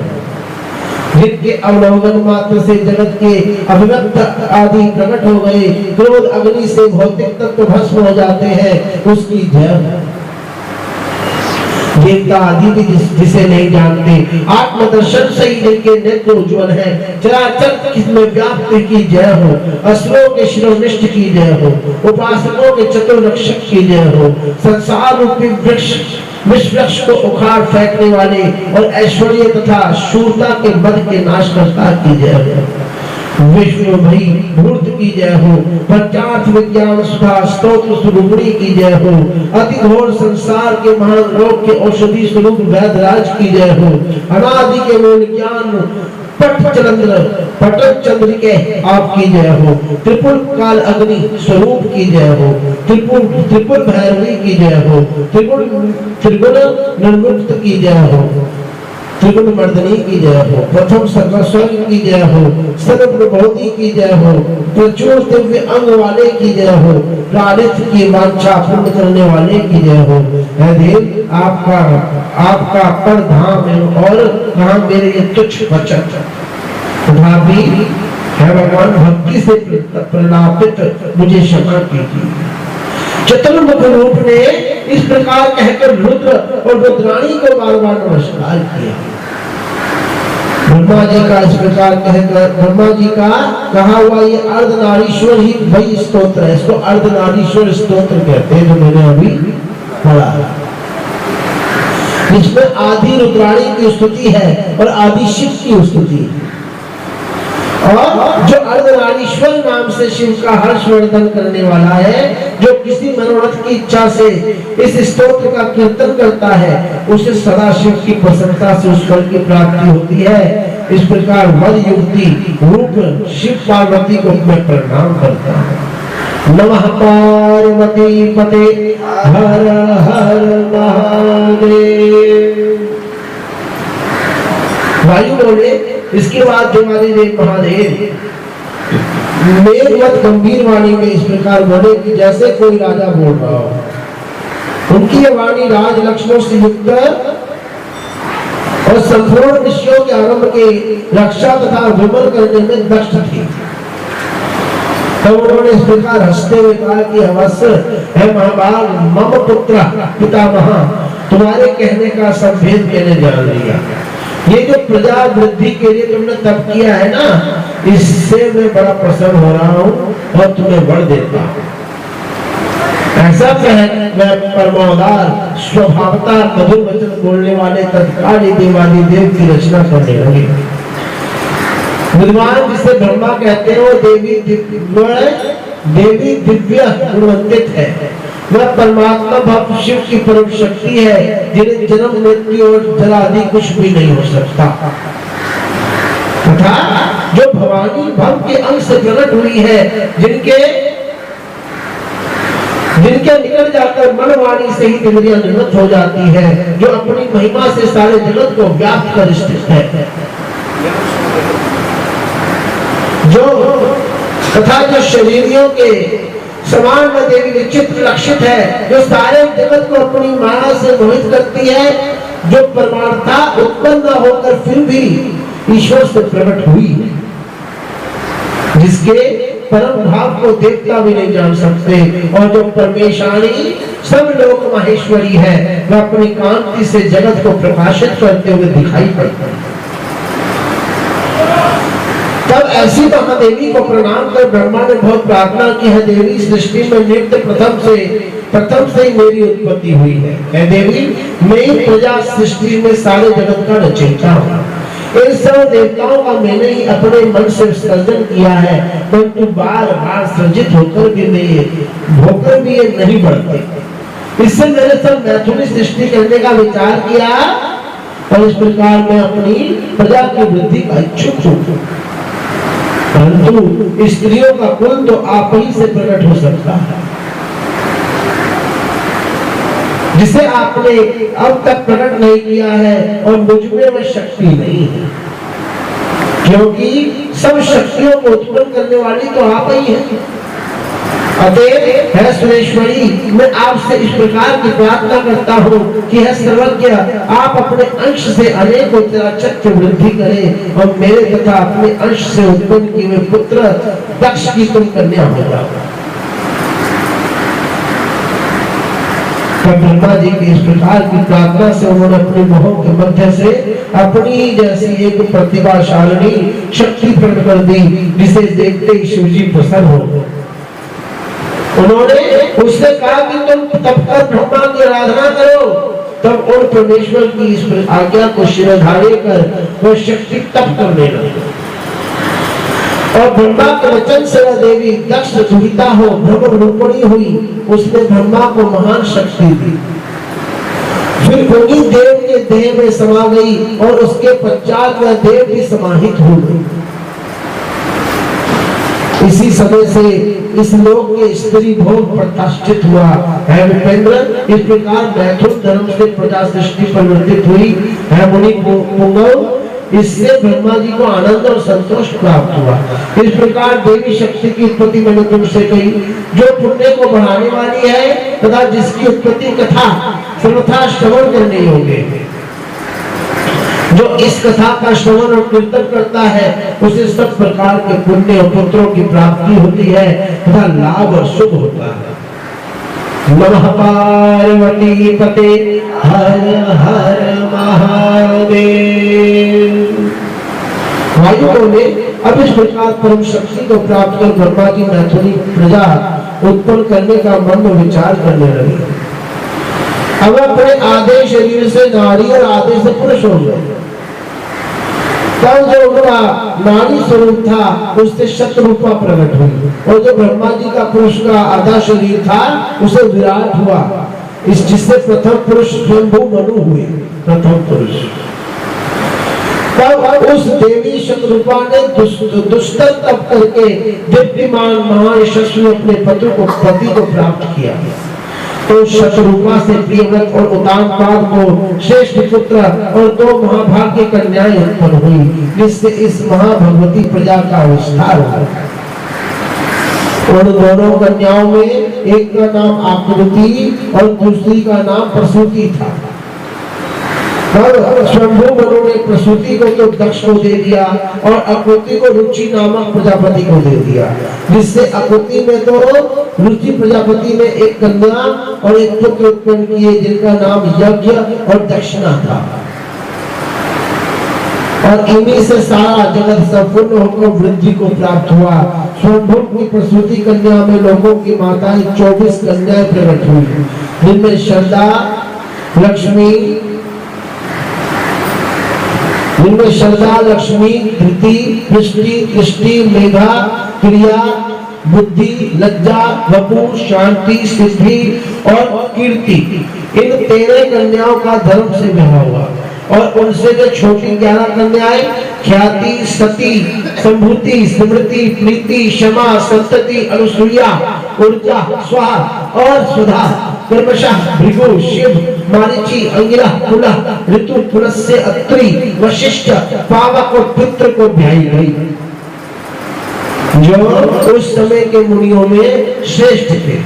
Speaker 2: जिनके अवलोकन मात्र से जगत के अभिव्यक्त आदि प्रकट हो गए, क्रोध अग्नि से भौतिक तत्व भस्म हो जाते हैं, उसकी जय। देवता आदि भी जिसे नहीं जानते, आत्मदर्शन से ही जिनके नेत्र उज्ज्वल है, चराचर किसमें व्याप्त की जय हो। असुरों के शिरोनिष्ठ की जय हो। उपासकों के चतुर्रक्षक की जय हो। संसार रूपी वृक्ष को उखाड़ फेंकने वाले और ऐश्वर्य तथा शूरता के मद के नाशकर्ता की जय हो। विष्णु भई मूर्त की जय हो। पंचार्थ विज्ञान सुधा स्तोत्र स्वरूपिणी की जय हो। अति घोर संसार के महान रोग के औषधि स्वरूप वैदराज की जय हो। अनादि के मूल ज्ञान पटचंद्र के आपकी जय हो। त्रिपुर काल अग्नि स्वरूप की जय हो। त्रिपुर भैरवी की जय हो। त्रिगुण निर्मुक्त की जय हो। त्रिगुण मर्दनी की जय हो। प्रथम सर्वस्वर्ग की जय हो। सर्वप्रबोधि की जय हो। प्रचुर दिव्य अंग वाले की जय हो। प्रारित की वांछा पूर्ण करने वाले की जय हो। हे देव, आपका पर धाम है और कहाँ मेरे ये तुच्छ वचन तथापि है भगवान, भक्ति से प्रलापित मुझे क्षमा कीजिए। चतुर्मुख रूप ने इस प्रकार कहकर रुद्र और रुद्राणी को बार बार नमस्कार किया। ब्रह्मा जी का इस प्रकार कहकर ब्रह्मा जी का कहा हुआ ये अर्धनारीश्वर ही वही स्तोत्र है। इसको अर्धनारीश्वर स्तोत्र कहते हैं, जो मैंने अभी पढ़ा, जिसमें आदि रुद्राणी की स्तुति है और आदि शिव की स्तुति है। और जो अर्धनारीश्वर नाम से शिव का हर्षवर्धन करने वाला है, जो किसी मनोरथ की इच्छा से इस स्तोत्र का कीर्तन करता है, उसे सदा शिव की प्रसन्नता से उस फल की प्राप्ति होती है। इस प्रकार वन युक्ति रूप शिव पार्वती को मैं प्रणाम करता हूँ। नमः पार्वती पते हर हर महादेव। वायु बोले, इसके बाद देवादिदेव महादेव मेघवत गंभीर वाणी में इस प्रकार बोले कि जैसे कोई राजा बोल रहा हो। उनकी यह वाणी राज लक्ष्मणों से युक्त और संपूर्ण विषयों के आरंभ के रक्षा तथा विमल करने में दक्ष थी। तो उन्होंने इस प्रकार हंसते हुए कहा कि अवश्य है महाभाग, मम पुत्र पितामह, तुम्हारे कहने का सब भेद मैंने जान लिया। ये जो प्रजा वृद्धि के लिए तुमने तप किया है ना, इससे मैं बड़ा प्रसन्न हो रहा हूँ और तुम्हें वर देता हूँ। ऐसा कह मैं परमोदार स्वभावता मधुर वचन बोलने वाले तत्काल देवादि देव की रचना करने लगे। विद्वान जिसे ब्रह्मा कहते हैं वो देवी दिव्य गुणवंतित है। वह परमात्मा भक्त शिव की परम शक्ति है, जिन्हें जन्म मृत्यु और जरा आदि कुछ भी नहीं हो सकता, तथा जो भवानी भक्त के अंग से प्रकट हुई है, जिनके निकट जाकर मन वाणी से ही इंद्रियां निवृत्त हो जाती है, जो अपनी महिमा से सारे जगत को व्याप्त कर स्थित है, जो शरीरियों के समान में देवी विचित्र लक्षित है, जो सारे जगत को अपनी माया से मोहित करती है, जो परमार्था उत्पन्न न होकर फिर भी ईश्वर से प्रकट हुई, जिसके परम भाव को देवता भी नहीं जान सकते, और जो परमेशानी सब लोक माहेश्वरी है, वह अपनी कांति से जगत को प्रकाशित करते हुए दिखाई पड़ती है। तब ऐसी महादेवी को प्रणाम कर ब्रह्मा ने बहुत प्रार्थना की है, देवी सृष्टि में नित्य प्रथम से ही मेरी उत्पत्ति हुई है। देवी, मैं प्रजा सृष्टि में सारे जगत का रचयिता हूँ। इन सब देवताओं का मैंने ही अपने मन से सर्जन किया है, परंतु बार बार सृजित होकर भी ये नहीं बढ़ते। इससे मैंने सब मैथुनी सृष्टि करने का विचार किया, और इस प्रकार मैं अपनी प्रजा की वृद्धि का इच्छुक हूँ। परंतु स्त्रियों का कुल तो आप ही से प्रकट हो सकता है, जिसे आपने अब तक प्रकट नहीं किया है, और मुझ में वह शक्ति नहीं है, क्योंकि सब शक्तियों को उत्पन्न करने वाली तो आप ही हैं। अतएव है सुरेश्वरी, मैं आपसे इस प्रकार की प्रार्थना करता हूँ कि है सर्वज्ञ, आप अपने अंश से अनेक चक्र वृद्धि करें, और मेरे तथा अपने अंश से उत्पन्न किए हुए पुत्र दक्ष की तुम कन्या हो जाओ। ब्रह्मा जी की इस प्रकार की प्रार्थना से उन्होंने अपने मुहों के मध्य से अपनी ही जैसी एक प्रतिभाशालिनी शक्ति प्रकट कर दी, जिसे देखते ही शिव जी प्रसन्न हो गए। उन्होंने उससे कहा कि तुम तप कर ब्रह्मा की आराधना करो। तब उन परमेश्वर की इस आज्ञा को शिरोधार्य कर वह शक्ति तप करने लगी, और ब्रह्मा के वचन से वह देवी दक्ष दुहिता हो ब्रह्म रूपिणी हुई। उसने ब्रह्मा को महान शक्ति दी, फिर उन्हीं देव के देह में समा गई, और उसके पश्चात वह देव भी समाहित हो गई। इसी समय से इस लोक के स्त्री भोग प्रतिष्ठित हुआ है। विपेंद्र, इस प्रकार मैथुन धर्म से प्रजा सृष्टि परिवर्तित हुई है। मुनि पुंगव, इससे ब्रह्मा जी को आनंद और संतोष प्राप्त हुआ। इस प्रकार देवी शक्ति की उत्पत्ति मैंने तुमसे कही, जो पुण्य को बढ़ाने वाली है, तथा जिसकी उत्पत्ति कथा सर्वथा श्रवण करने योग्य है। जो इस कथा का श्रवण और कीर्तन करता है, उसे सब प्रकार के पुण्य और पुत्रों की प्राप्ति होती है, तथा लाभ और सुख होता है। नमः पार्वती पते हर हर महादेव। वायुओं ने अब इस प्रकार परम शक्ति को प्राप्त कर ब्रह्मा की मैथुनी प्रजा उत्पन्न करने का मन में विचार करने लगे। अब अपने आधे शरीर से नारी और आधे से पुरुष हो गए। तब जो उनका नारी स्वरूप था, उससे शतरूपा प्रकट हुई, और जो ब्रह्मा जी का पुरुष का आधा शरीर था, उसे विराट हुआ, इस जिससे प्रथम पुरुष स्वयंभू मनु हुए। प्रथम पुरुष तब उस देवी शतरूपा ने दुष्टर तप करके दीप्तिमान महायशस्वी अपने पति को प्राप्त किया। तो शतरूपा से प्रियव्रत और उतानपाद को श्रेष्ठ पुत्र और दो महाभाग्य कन्याएं उत्पन्न हुई, जिससे इस महाभगवती प्रजा का विस्तार हुआ। उन दोनों कन्याओं में एक का नाम आकृति और दूसरी का नाम प्रसूति था। और स्वयंभू मनु ने प्रसूति को तो दक्ष को दे दिया और आकृति को रुचि नामक प्रजापति को दे दिया, जिससे आकृति में तो रुचि प्रजापति ने एक कन्या और एक पुत्र उत्पन्न किए जिनका नाम यज्ञ और दक्षिणा था। और इन्हीं से सारा जगत संपूर्ण होकर वृद्धि को प्राप्त हुआ। स्वयंभू की प्रसूति कन्या में लोगों की माताएं 24 कन्याएं प्रकट हुई, जिनमें श्रद्धा, लक्ष्मी, धृति, दृष्टि, मेधा, क्रिया, बुद्धि, लज्जा, वपु, शांति, सिद्धि और कीर्ति, इन 13 कन्याओं का धर्म से विवाह हुआ। और उनसे जो छोटी 11 कन्याएं ख्याति, सती, संभूति, स्मृति, प्रीति, क्षमा, संतति, अनुसूया, ऊर्जा, स्वाहा और सुधा क्रमशः भृगु, शिव, मारीचि, अंगिरा, पुलह, ऋतु, पुलस्त्य, अत्रि, वशिष्ठ, पावक और पितृ को ब्याही गई, जो उस समय के मुनियों में श्रेष्ठ थे।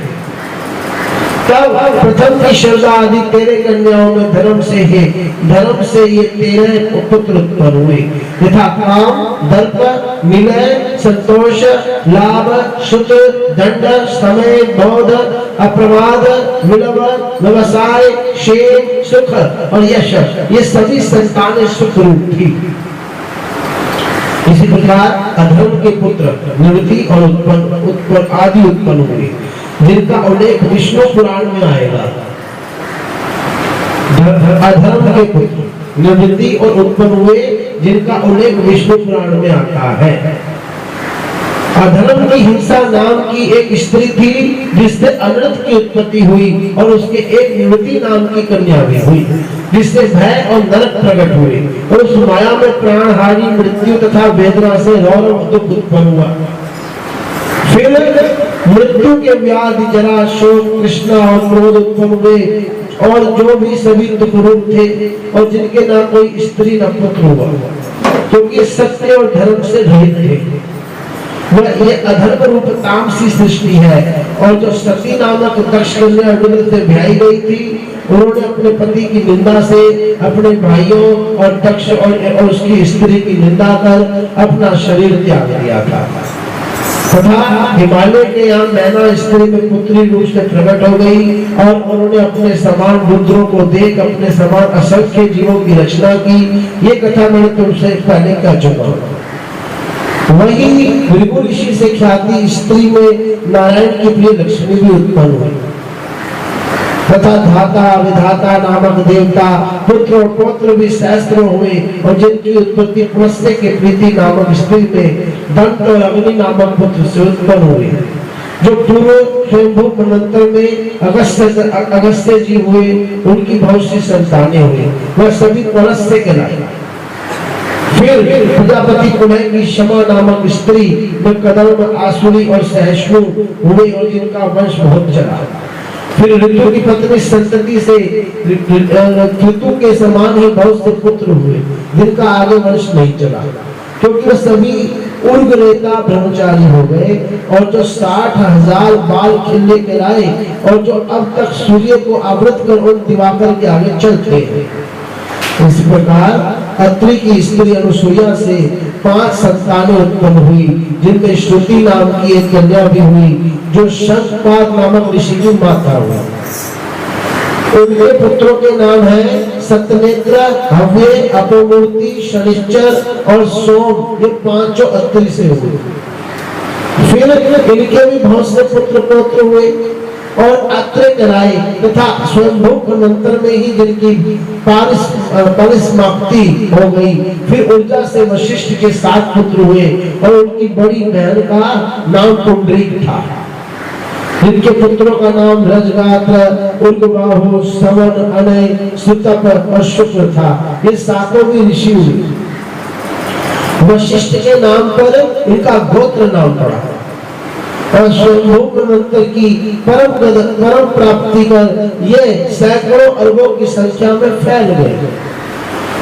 Speaker 2: तब प्रथम की श्रद्धा आदि 13 कन्याओं में धर्म से ये 13 पुत्र उत्पन्न हुए, यथा काम, दर्प, निलय, संतोष, लाभ, शुद्ध, दंड, समय, बोध, अप्रमाद, विलव, व्यवसाय, क्षेम, सुख और यश, ये सभी संतानें सुख रूप थी। इसी प्रकार अधर्म के पुत्र निवृत्ति और उत्पन्न आदि उत्पन्न हुए, जिनका उल्लेख विष्णु पुराण में आएगा। अधर्म के पुत्र निवृत्ति और उत्पन्न हुए, जिनका उल्लेख विष्णु पुराण में आता है। अधर्म की हिंसा नाम की एक स्त्री थी, जिससे अनर्थ की उत्पत्ति हुई और उसके एक निवृत्ति नाम की कन्या भी हुई, जिससे भय और नरक प्रकट हुए और उस माया में प्राणहारी मृत्यु तथा वेदना से रौरव दुख उत्पन्न हुआ। फिर मृत्यु के व्याधि, जरा, शोक, तृष्णा और क्रोध उत्पन्न हुए और जो भी सभी दुख रूप थे और जिनके ना कोई स्त्री न पुत्र हुआ, क्योंकि सत्य और धर्म से रहित थे। वह ये अधर्म रूप तामसी सृष्टि है। और जो सती नामक दक्ष कन्या अग्नि से ब्याही गई थी, उन्होंने अपने पति की निंदा से अपने भाइयों और दक्ष और उसकी स्त्री की निंदा कर अपना शरीर त्याग दिया था। तथा हिमालय के यहाँ मैना स्त्री में पुत्री रूप से प्रकट हो गई और उन्होंने अपने समान रुद्रों को देख अपने समान असंख्य जीवों की रचना की। ये कथा मैंने तुमसे पहले कह चुका हूँ। वही भृगु ऋषि से ख्याति स्त्री में नारायण की प्रिय लक्ष्मी भी उत्पन्न हुई तथा धाता विधाता नामक देवता पुत्र और पौत्र भी सहस्त्र हुए और जिनकी उत्पत्ति पुलस्त्य के प्रीति नामक स्त्री में दंत और अग्नि नामक पुत्र से उत्पन्न हुए, जो पूर्व स्वयंभू मनंतर में अगस्त्य जी हुए। उनकी बहुत सी संतानें हुई, वह सभी पुलस्त्य कहलाए। फिर प्रजापति कुमार की क्षमा नामक स्त्री में कदम, आसुरी और सहिष्णु हुए और जिनका वंश बहुत चला। फिर ऋतु की पत्नी संतति से ऋतु के समान ही बहुत से पुत्र हुए, जिनका आगे वंश नहीं चला, क्योंकि वो सभी उर्गरेता ब्रह्मचारी हो गए। और जो 60,000 बाल खिलने के लाए और जो अब तक सूर्य को आवृत कर उन दिवाकर के आगे चलते हैं। इस प्रकार अत्रि की स्त्री अनुसूया से 5 संतानें उत्पन्न हुई, जिनमें श्रुति नाम की एक कन्या भी हुई, जो शंखपाद नामक ऋषि की माता हुई। उनके पुत्रों के नाम हैं सत्यनेत्र, हव्य, अपमूर्ति, शनिश्चर और सोम। ये 5 अत्रि से हुए। फिर इनके भी बहुत से पुत्र पौत्र हुए और अत्रे कराए तथा स्वयंभू मनंतर में ही जिनकी परिसमाप्ति हो गई। फिर ऊर्जा से वशिष्ठ के 7 पुत्र हुए और उनकी बड़ी बहन का नाम पुंडरीक था। जिनके पुत्रों का नाम रजगात्र, उर्गबाहु, सवन, अनय, सुतप और शुक्र था। ये 7 भी ऋषि हुए। वशिष्ठ के नाम पर इनका गोत्र नाम पड़ा और स्वयंभू मनंतर की परम प्राप्ति कर ये सैकड़ों अरबों की संख्या में फैल गए।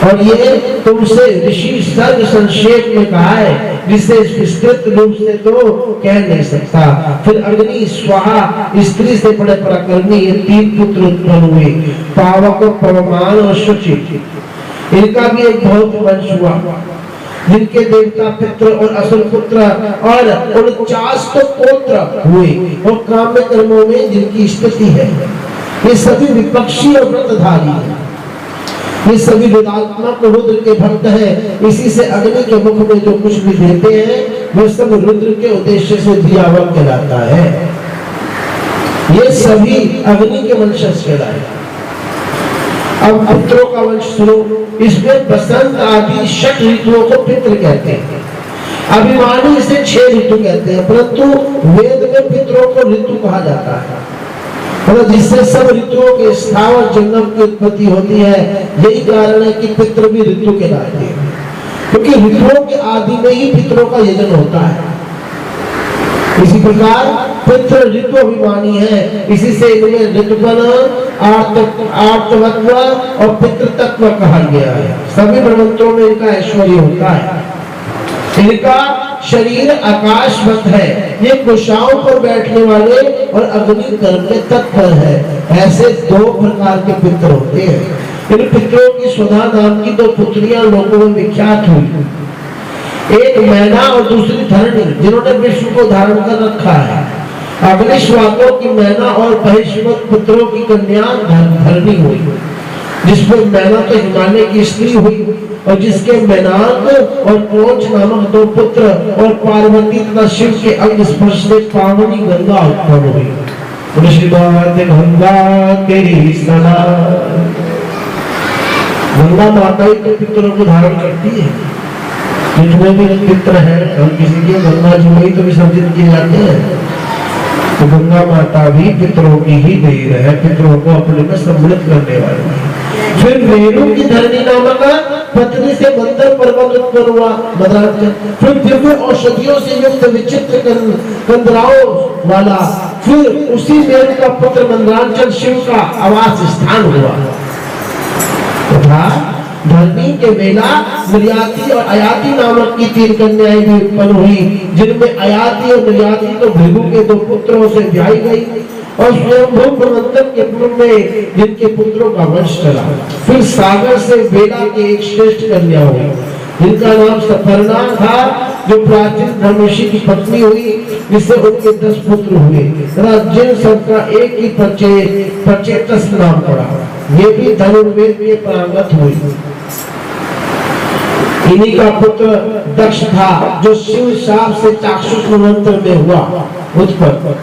Speaker 2: और ये तुमसे ऋषि सर्ग संक्षेप में कहा है, जिसे विस्तृत रूप से तो कह नहीं सकता। फिर अग्नि, स्वाहा स्त्री से बड़े पराक्रमी ये 3 पुत्र उत्पन्न हुए, पावक, पवमान और शुचि। इनका भी एक बहुत वंश हुआ, जिनके देवता पितृ और असुर पुत्र और 49 तो पौत्र हुए, और काम्य कर्मों में जिनकी स्थिति है। ये सभी विपक्षी और व्रतधारी हैं, ये सभी वेदात्मक रुद्र के भक्त हैं। इसी से अग्नि के मुख में जो कुछ भी देते हैं वह सब रुद्र के उद्देश्य से दिया हुआ कहलाता है। ये सभी अग्नि के वंशज कहलाए। अब पितरों का वंश सुनो। इसमें बसंत आदि 6 ऋतुओं को पितृ कहते हैं। अभिमानी इसे 6 ऋतु कहते हैं, परंतु वेद में पितरों को ऋतु कहा जाता है, मतलब जिससे सब ऋतुओं के स्थावर जन्म की उत्पत्ति होती है। यही कारण है कि पितृ भी ऋतु कहलाते हैं, क्योंकि ऋतुओं के आदि में ही पितरों का यजन होता है। इसी प्रकार पितृ ऋतु अभिमानी है, इसी से इनमें ऋतुपन, आर्तवत्व और पितृतत्व कहा गया है। सभी ब्रह्मंत्रों में इनका ऐश्वर्य होता है। इनका शरीर आकाशवत है, ये कुशाओं पर बैठने वाले और अग्नि कर्म में तत्पर है। ऐसे 2 प्रकार के पितृ होते हैं। इन पितरों की सुधा नाम की 2 पुत्रियां लोगों में विख्यात हुई, एक मैना और दूसरी धरणी, जिन्होंने विश्व को धारण कर रखा है। अग्निश्वाकों की मैना और बहिष्मत पुत्रों की कन्या धरणी हुई, जिसमें मैना तो हिमालय की स्त्री हुई और जिसके मैनाक और क्रोच नामक 2 पुत्र और पार्वती तथा शिव के अंग स्पर्श से पावनी गंगा उत्पन्न हुई। गंगा तेरी सदा, गंगा माता ही तो पितरों को धारण करती है। जितने भी पितर हैं, हम किसी के गंगा जी में ही तो विसर्जित किए जाते हैं, तो गंगा माता भी पितरों की ही देर है, पितरों को अपने में सम्मिलित करने वाली है। फिर मेरू की धरणी नामक पत्नी से मंदर पर्वत उत्पन्न हुआ, फिर दिव्य औषधियों से युक्त विचित्र कंदराओं वाला, फिर उसी मेरू का पुत्र मंदरांचल शिव का आवास स्थान हुआ। तथा धरणी के बेला निर्याति और अयाति नामक की 3 कन्याएं भी उत्पन्न हुई, जिनमें अयाति और निर्याति तो भृगु के 2 पुत्रों से ब्याही गई और स्वयंभू प्रबंधन के पूर्व में जिनके पुत्रों का वंश चला। फिर सागर से बेला की एक श्रेष्ठ कन्या हुई, जिनका नाम सपर्णा था, जो प्राचीन धर्मऋषि की पत्नी हुई, जिससे उनके 10 पुत्र हुए तथा जिन सबका एक ही प्रचेतस नाम पड़ा। ये भी धनुर्वेद के पारंगत हुई। इन्हीं का पुत्र दक्ष था, जो शिव शाप से चाक्षुष मंत्र में हुआ उत्पन्न।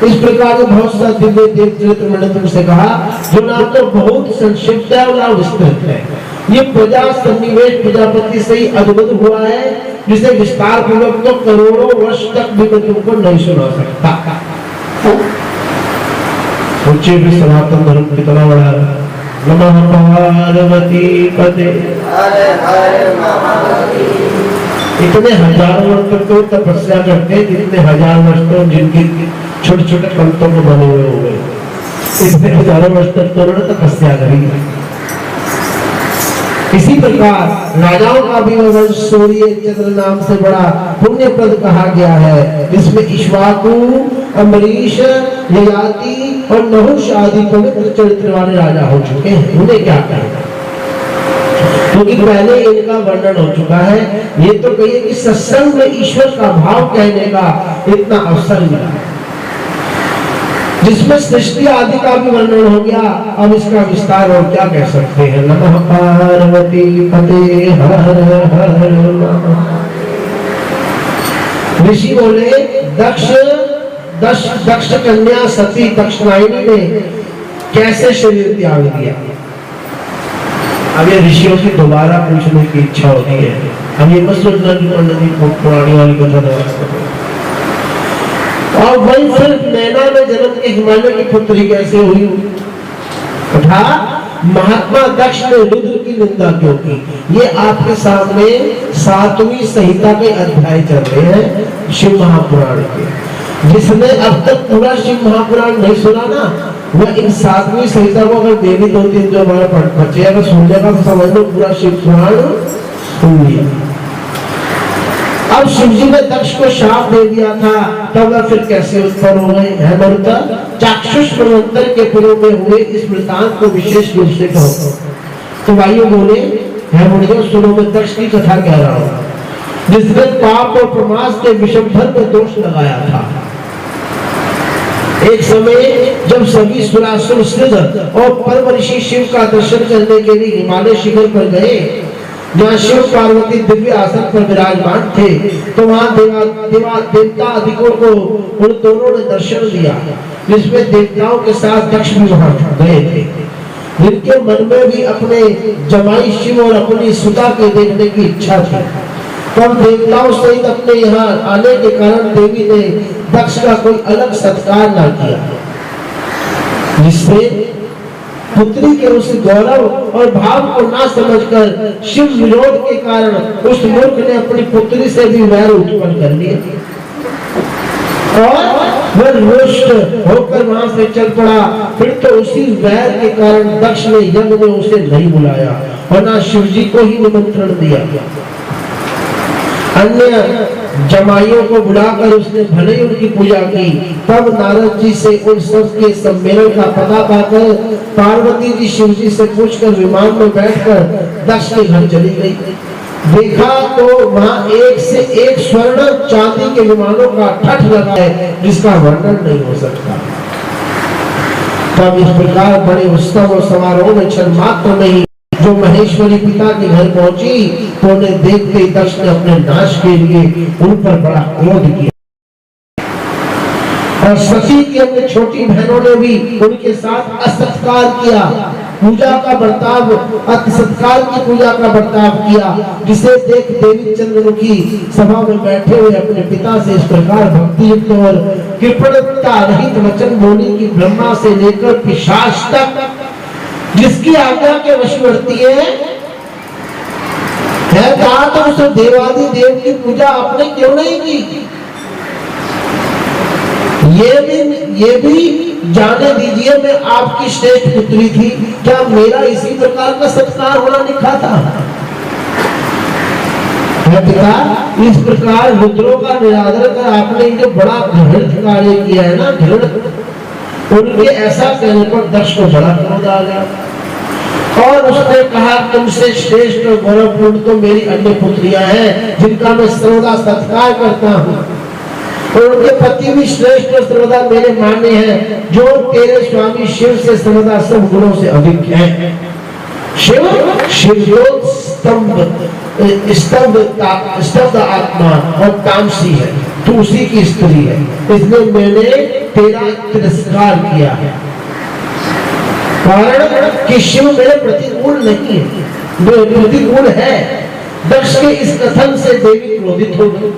Speaker 2: इस प्रकार बहुत सा दिव्य देव चरित्र मैंने तुमसे कहा, जो नाम तो बहुत संक्षिप्त है और विस्तृत है। ये प्रजा सन्निवेश प्रजापति से ही अद्भुत हुआ है, जिसे विस्तार पूर्वक तो करोड़ों वर्ष तक भी मैं तुमको नहीं सुना सकता। सोचिए भी सनातन धर्म कितना बड़ा है। नमः पार्वती पते, इतने हजारों वर्ष तक तो तपस्या करते, जितने 1000 वर्ष तो जिनके छोटे छोटे पंक्तों में बने हुए हो गए, इतने हजारों वर्ष तक तो उन्होंने तपस्या करी। इसी प्रकार राजाओं का भी वंश सूर्य चंद्र नाम से बड़ा पुण्यप्रद कहा गया है, जिसमें इक्ष्वाकु, अम्बरीश, ययाति और नहुष आदि पवित्र चरित्र वाले राजा हो चुके हैं। उन्हें क्या कहें, क्योंकि पहले इनका वर्णन हो चुका है। ये तो कहिए कि सत्संग में ईश्वर का भाव कहने का इतना अवसर मिला, जिसमें सृष्टि आदि का भी वर्णन हो गया। अब इसका विस्तार और क्या कह सकते हैं। नमः पार्वती पते हर हर नमः। ऋषि बोले, दक्ष कन्या सती दक्षिणायनी ने कैसे शरीर त्याग दिया। अब ये ऋषियों से दोबारा पूछने की इच्छा होती है। हम ये मत सोचना कि पुरानी वाली कथा दोबारा। और वही फिर नैना में जन्म के हिमालय की पुत्री कैसे हुई तथा महात्मा दक्ष ने रुद्र की निंदा क्यों की। ये आपके सामने 7वीं संहिता के अध्याय चल रहे हैं शिव महापुराण के। जिसने अब तक पूरा शिव महापुराण नहीं सुना ना, वह इन 7वीं संहिता को अगर डेली 2-3 जो हमारे बच्चे अगर सुन लेगा तो समझ लो पूरा शिव पुराण सुन लिया। अब शिव जी ने दक्ष को शाप दे दिया था, तब वह फिर कैसे उत्पन्न हो गए है मरुता। चाक्षुष मनवंतर के पूर्व में हुए इस वृतांत को विशेष रूप से कहो। तो भाइयों बोले है मुनियों सुनो, मैं दक्ष की कथा कह रहा हूँ, जिसने पाप और प्रमाद के विषमभर में दोष लगाया था। एक समय जब सभी सुरासुर सिद्ध और परम ऋषि शिव का दर्शन करने के लिए हिमालय शिखर पर गए, जहाँ शिव पार्वती दिव्य आसन पर विराजमान थे, तो वहाँ देवता अधिकों को उन दोनों ने दर्शन दिया, जिसमें देवताओं के साथ दक्ष भी वहाँ गए थे, जिनके मन में भी अपने जमाई शिव और अपनी सुता के देखने की इच्छा थी। तब देवताओं सहित अपने यहाँ आने के कारण देवी ने दक्ष का कोई अलग सत्कार न किया, जिससे पुत्री के उस गौरव और भाव को ना समझकर शिव विरोध के कारण उस मूर्ख ने अपनी पुत्री से भी वैर उत्पन्न कर लिया और वह रुष्ट होकर वहां से चल पड़ा। फिर तो उसी वैर के कारण दक्ष ने यज्ञ में उसे नहीं बुलाया और ना शिव जी को ही निमंत्रण दिया। अन्य जमाइयों को बुलाकर उसने भले ही उनकी पूजा की। तब नारद जी से उन सब के सम्मेलन का पता पाकर पार्वती जी शिव जी से पूछकर विमान में बैठकर दक्ष के घर चली गई। देखा तो वहां एक से एक स्वर्ण चांदी के विमानों का ठठ लगा है, जिसका वर्णन नहीं हो सकता। तब इस प्रकार बड़े उत्सव और समारोह में क्षण मात्र नहीं जो महेश्वरी पिता के घर पहुंची, तो उन्हें देखते ही दक्ष ने अपने नाश के लिए उन पर बड़ा क्रोध किया और सती की अपनी छोटी बहनों ने भी उनके साथ असत्कार किया, पूजा का बर्ताव, अति सत्कार की पूजा का बर्ताव किया, जिसे देख देवी चंद्रमुखी सभा में बैठे हुए अपने पिता से इस प्रकार भक्ति युक्त और कृपणता रहित वचन बोली कि ब्रह्मा से लेकर पिशाच तक जिसकी आज्ञा के वशवर्ती है कहा तो उस देवादि देव की पूजा आपने क्यों नहीं की? ये भी जाने दीजिए, मैं आपकी श्रेष्ठ पुत्री थी, क्या मेरा इसी प्रकार का सत्कार होना लिखा था? पिता, इस प्रकार रुद्रों का निरादर कर आपने जो बड़ा घृणित कार्य किया है ना, उनके ऐसा कहने पर दक्ष को बड़ा क्रोध आ गया और उसने कहा तुमसे श्रेष्ठ और गौरवपूर्ण तो मेरी अन्य पुत्रियां हैं, जिनका मैं सर्वदा सत्कार करता हूँ, और उनके पति भी श्रेष्ठ और सर्वदा मेरे मान्य हैं, जो तेरे स्वामी शिव से सर्वदा सब गुणों से अधिक हैं। शिव स्तब्ध आत्मा और तामसी है, तू उसी की स्त्री है, इसलिए मैंने तेरा तिरस्कार किया है। कारण कि शिव मेरे प्रतिकूल नहीं है, प्रतिकूल है। दक्ष के इस कथन से देवी क्रोधित हो गई।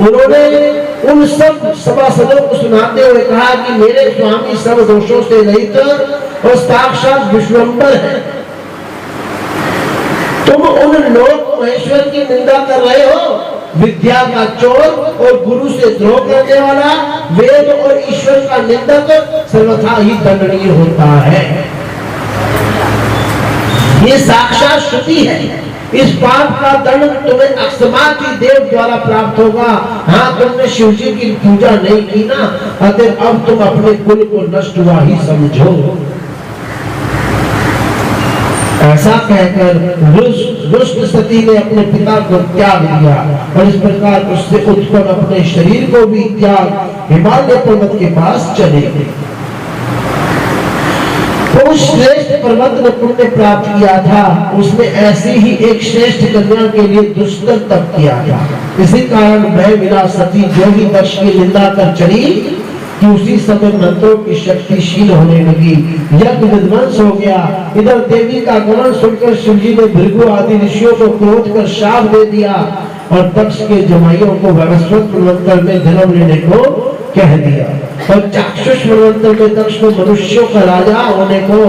Speaker 2: उन्होंने उन सब सभासदों को सुनाते हुए कहा कि मेरे स्वामी सब दोषों से रहित और साक्षात विश्वम्बर है, तुम उन लोक महेश्वर की निंदा कर रहे हो, विद्या का चोर और गुरु से द्रोह करने वाला, वेद और ईश्वर का निंदक सर्वथा ही दंडनीय होता है। ये साक्षात श्रुति है, इस पाप का दंड तुम्हें अकस्मात ही देव द्वारा प्राप्त होगा। हाँ, तुमने शिव जी की पूजा नहीं की ना, अतः अब तुम अपने कुल को नष्ट हुआ ही समझो। ऐसा कहकर दुष्ट सती ने अपने पिता को त्याग दिया और इस प्रकार उससे उत्पन्न अपने शरीर को भी त्याग हिमालय पर्वत के पास चले गए। तो उस श्रेष्ठ पर्वत ने पुण्य प्राप्त किया था, उसने ऐसी ही एक श्रेष्ठ कन्या के लिए दुष्कर तप किया था। इसी कारण भय विना सती जो ही दक्ष की निंदा कर चली कि उसी समय मंत्रों की शक्तिशील होने लगी, यज्ञ विध्वंस हो गया। इधर देवी का गमन सुनकर शिव जी ने भृगु आदि ऋषियों को क्रोध कर शाप दे दिया और दक्ष के जमाइयों को वैवस्वत मनवंतर में जन्म लेने को कह दिया और चाक्षुष मनवंतर में दक्ष को मनुष्यों का राजा होने को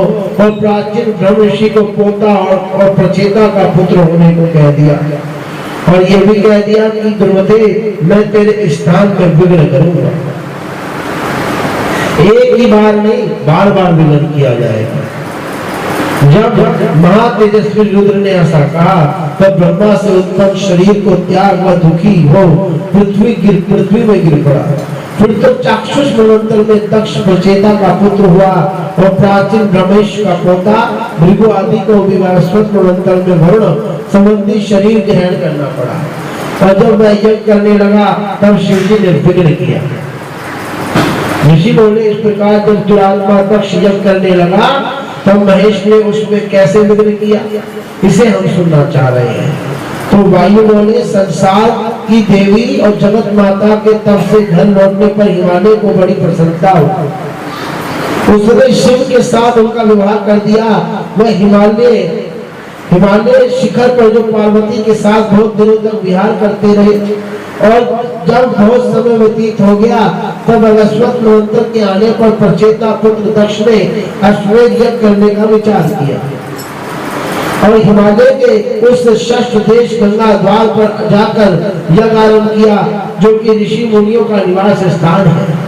Speaker 2: और प्राचीन ब्रह्म ऋषि को पोता और प्रचेता का पुत्र होने को कह दिया और ये भी कह दिया कि दुर्मते मैं तेरे स्थान में विघ्न करूंगा। एक ही बार नहीं, बार बार विघ्न किया जाएगा। जब महातेजस्वी रुद्र ने ऐसा कहा तब ब्रह्मा से उत्पन्न शरीर को त्याग व दुखी हो पृथ्वी में गिर पड़ा। फिर तो चाक्षुष मनवंतर में दक्ष प्रचेता का पुत्र हुआ और प्राचीन ब्रह्मेश का पोता भृगु आदि को भी वैवस्वत मनवंतर में वरुण संबंधी शरीर ग्रहण करना पड़ा। और जब मैं यज्ञ करने लगा तब शिव जी ने विघ्न किया। ऋषि बोले इस प्रकार जब दुरात्मा दक्ष यज्ञ करने लगा तब महेश ने उसमें कैसे विघ्न किया, इसे हम सुनना चाह रहे हैं। तो वायु बोले संसार की देवी और जगत माता के तप से घर लौटने पर हिमालय को बड़ी प्रसन्नता हुई। उसने शिव के साथ उनका विवाह कर दिया। वह हिमालय शिखर पर जो पार्वती के साथ बहुत दिनों तक विहार करते रहे। और जब बहुत समय व्यतीत हो गया तब अगस्वत मंत्र के आने पर प्रचेता पुत्र दक्ष ने अश्वमेध यज्ञ करने का विचार किया और हिमालय के उस षष्ठ देश गंगा द्वार पर जाकर यज्ञ आरंभ किया जो कि ऋषि मुनियों का निवास स्थान है।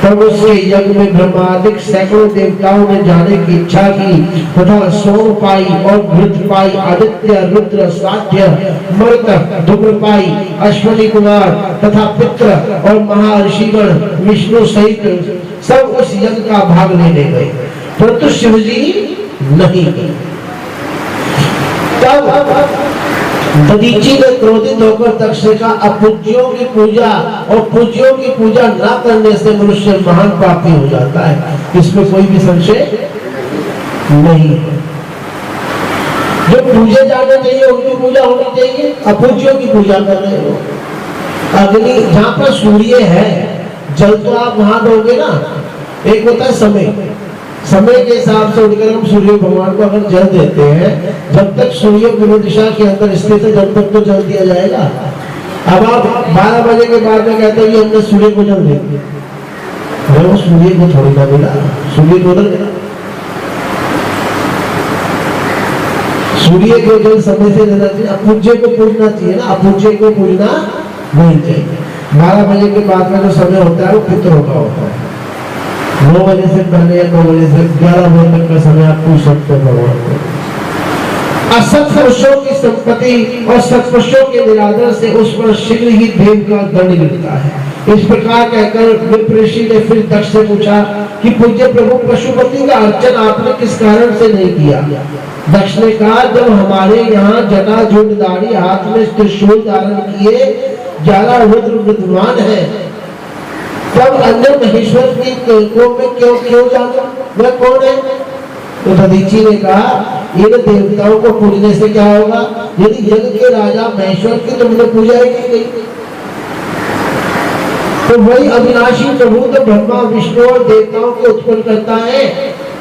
Speaker 2: तब उसके यज्ञ में ब्रह्मादिक सैकड़ों देवताओं ने जाने की इच्छा की तथा सोमपाई और घृतपाई, आदित्य, रुद्र, साध्य, मरुत, धूम्रपाई, अश्वनी कुमार तथा पित्र और महर्षिगण विष्णु सहित सब उस यज्ञ का भाग लेने गए, परंतु शिवजी नहीं गए। तब दधीची ने क्रोधित होकर दक्ष ने कहा अपूज्यों की पूजा और पूज्यों की पूजा न करने से मनुष्य महान पापी हो जाता है, इसमें कोई भी संशय नहीं है। जो पूजे जाने चाहिए उनकी पूजा होनी चाहिए, अपूज्यों की पूजा कर रहे हो। अग्नि जहाँ पर सूर्य है जल तो आप वहां दोगे ना। एक होता है समय के हिसाब से उठकर हम सूर्य भगवान को अगर जल देते हैं, जब तक सूर्य पूर्व दिशा के अंदर स्थित है जब तक तो जल दिया जाएगा। अब आप 12 बजे के बाद में कहते हैं कि हमने सूर्य को जल दिया, वो सूर्य को थोड़ी ना मिला, सूर्य को उधर मिला। सूर्य को जल समय से देना चाहिए, अपूज्य को पूजना चाहिए ना, अपूज्य को पूजना नहीं चाहिए। 12 बजे के बाद में जो समय होता है वो पितरों का होता है। 9 बजे से पहले या 9 बजे से 11 बजे तक का समय आप पूछ सकते हैं भगवान को। असत पुरुषों की संपत्ति और सत्पुरुषों के निरादर से उस पर शीघ्र ही देव का दंड गिरता है। इस प्रकार कहकर विप्र ऋषि ने फिर दक्ष से पूछा कि पूज्य प्रभु पशुपति का अर्चन आपने किस कारण से नहीं किया। दक्ष ने कहा जब हमारे यहाँ जटा झुंड दाढ़ी हाथ में त्रिशूल धारण किए 11 रुद्र विद्वान है, तब अन्य महेश्वर की को में क्यों जाना, वह कौन है। तो दधीची ने कहा इन देवताओं को पूजने से क्या होगा, यदि यज्ञ के राजा महेश्वर की तुमने पूजा ही की गई तो वही अविनाशी प्रभु तो ब्रह्मा विष्णु और देवताओं को उत्पन्न करता है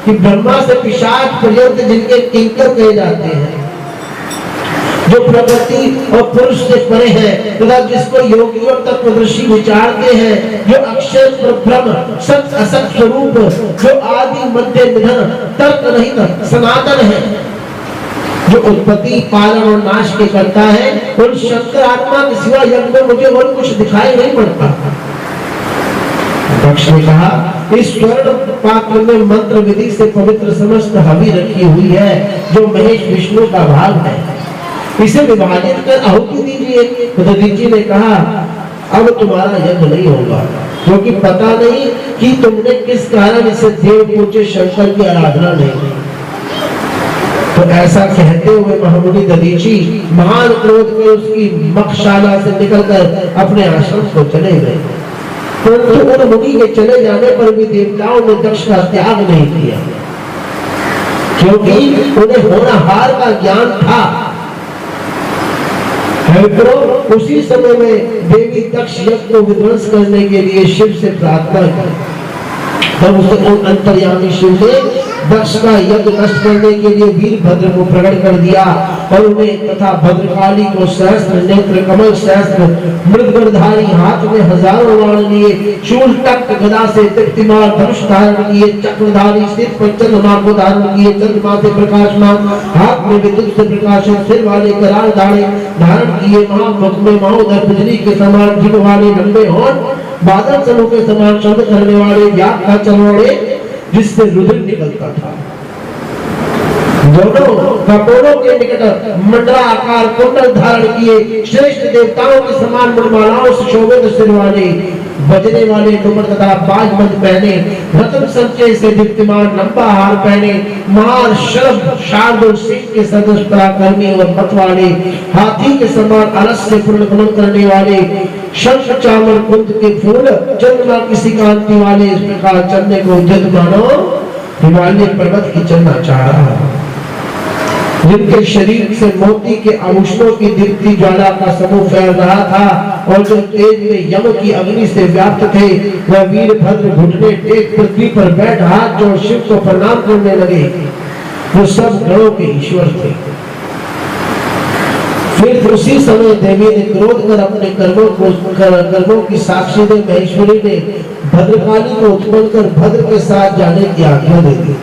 Speaker 2: कि ब्रह्मा से पिशाच पर्यंत जिनके किंकर कहे जाते हैं, जो प्रकृति और पुरुष से परे है तथा जिसको योगी और तत्वदर्शी विचारते हैं, जो अक्षर ब्रह्म सत असत स्वरूप, जो आदि मध्य निधन तर्क नहीं सनातन है, जो उत्पत्ति पालन और नाश के करता है, उन शंकर आत्मा के सिवा यज्ञ में मुझे और कुछ दिखाई नहीं पड़ता। दक्ष ने कहा इस स्वर्ण पात्र में मंत्र विधि से पवित्र समस्त हवि रखी हुई है जो महेश विष्णु का भाग है, इसे विभाजित कर आहुति दीजिए। तो दधीची ने कहा अब तुम्हारा यज्ञ नहीं होगा क्योंकि पता नहीं कि तुमने किस कारण इसे देव पूज्य शंकर की आराधना नहीं की। तो ऐसा कहते हुए महामुनि दधीची महान क्रोध में उसकी मखशाला से निकलकर अपने आश्रम को चले गए, परंतु उन मुनि के चले जाने पर भी देवताओं ने दक्ष का त्याग नहीं किया क्योंकि उन्हें होनहार का ज्ञान था। उसी समय में देवी दक्ष यज्ञ को विध्वंस करने के लिए शिव से प्रार्थना की। तब उसे अंतर्यामी शिव ने दक्ष का यज्ञ नष्ट करने के लिए वीरभद्र को प्रकट कर दिया और उन्हें तथा भद्रकाली को सहस्त्र नेत्र कमल सहस्त्र मृदगंधारी हाथ में हजारों बाण लिए, शूल तख्त गदा से दीप्तिमान धनुष धारण किए, चक्रधारी सिर पर चंद्रमा को धारण किए, चंद्रमा से प्रकाशमान हाथ में विद्युत से प्रकाशित सिर वाले कराल दाढ़े धारण किए, महामुख में महोदय बिजली के समान जिन वाले लंबे होंठ, बादल समूह के समान शब्द करने वाले व्याप का चलवड़े जिससे रुधिर निकलता था, दोनों कपोलों के निकट मंडलाकार कुंडल धारण किए, श्रेष्ठ देवताओं के समान मुंडमालाओं से शोभित सिर वाले, बजने वाले डुमर तथा बाजबंद पहने, रत्न संचय से दीप्तिमान लंबा हार पहने, मार शरभ शार्दुल सिंह के सदस्य पराक्रमी और मतवाले, हाथी के समान अलस्य पूर्ण गमन करने वाले, शंख चामर कुंद के फूल चंद्रमा किसी कांति वाले, इस प्रकार चलने को उद्यत मानो हिमालय पर्वत की चलना चाह रहा, जिनके शरीर से मोती के आभूषणों की दीप्ति ज्वाला का समूह फैल रहा था और जो तेज में यम की अग्नि से व्याप्त थे, वह वीरभद्र घुटने टेक पृथ्वी पर बैठ हाथ जोड़ शिव को प्रणाम करने लगे। वो सब गणों के ईश्वर थे। फिर उसी समय देवी ने क्रोध कर अपने कर्मों की साक्षी ने महेश्वरी ने भद्रकाली को उत्पन्न कर भद्र के साथ जाने की आज्ञा दे दी।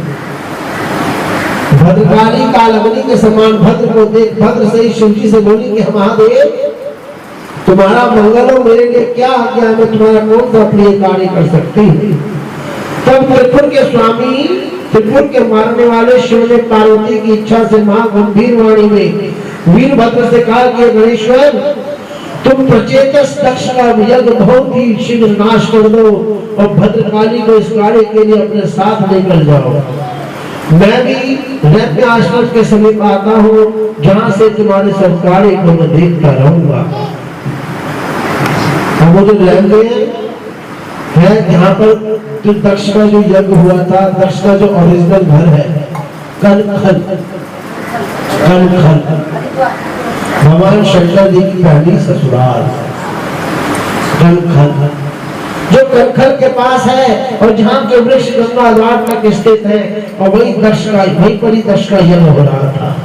Speaker 2: भद्रकाली काल अग्नि के समान भद्र को देख भद्र से ही शिवजी से बोली कि महादेव, तुम्हारा मंगल हो, मेरे लिए क्या आज्ञा, मैं तुम्हारा कौन सा प्रिय कार्य कर सकती हूँ। तब त्रिपुर के स्वामी, त्रिपुर के मारने वाले शिव ने पार्वती की इच्छा से महागंभीर वाणी में वीरभद्र से कहा कि गणेश्वर, तुम प्रचेतस दक्ष का यज्ञ बहुत ही शीघ्र नाश कर दो और भद्रकाली को इस कार्य के लिए अपने साथ लेकर जाओ। मैं भी रत्न आश्रम के समीप आता हूँ, जहाँ से तुम्हारे सब कार्य को मैं देखता रहूंगा। अब वो जो लैंगे है जहाँ पर जो दक्ष का जो यज्ञ हुआ था, दक्ष का जो ओरिजिनल घर है, कनखल, भगवान शंकर जी की पहली ससुराल कनखल, जो कनखल के पास है और जहाँ के वृक्ष गंगा द्वार तक स्थित है, और वही पर ही दक्ष का यज्ञ हो रहा था।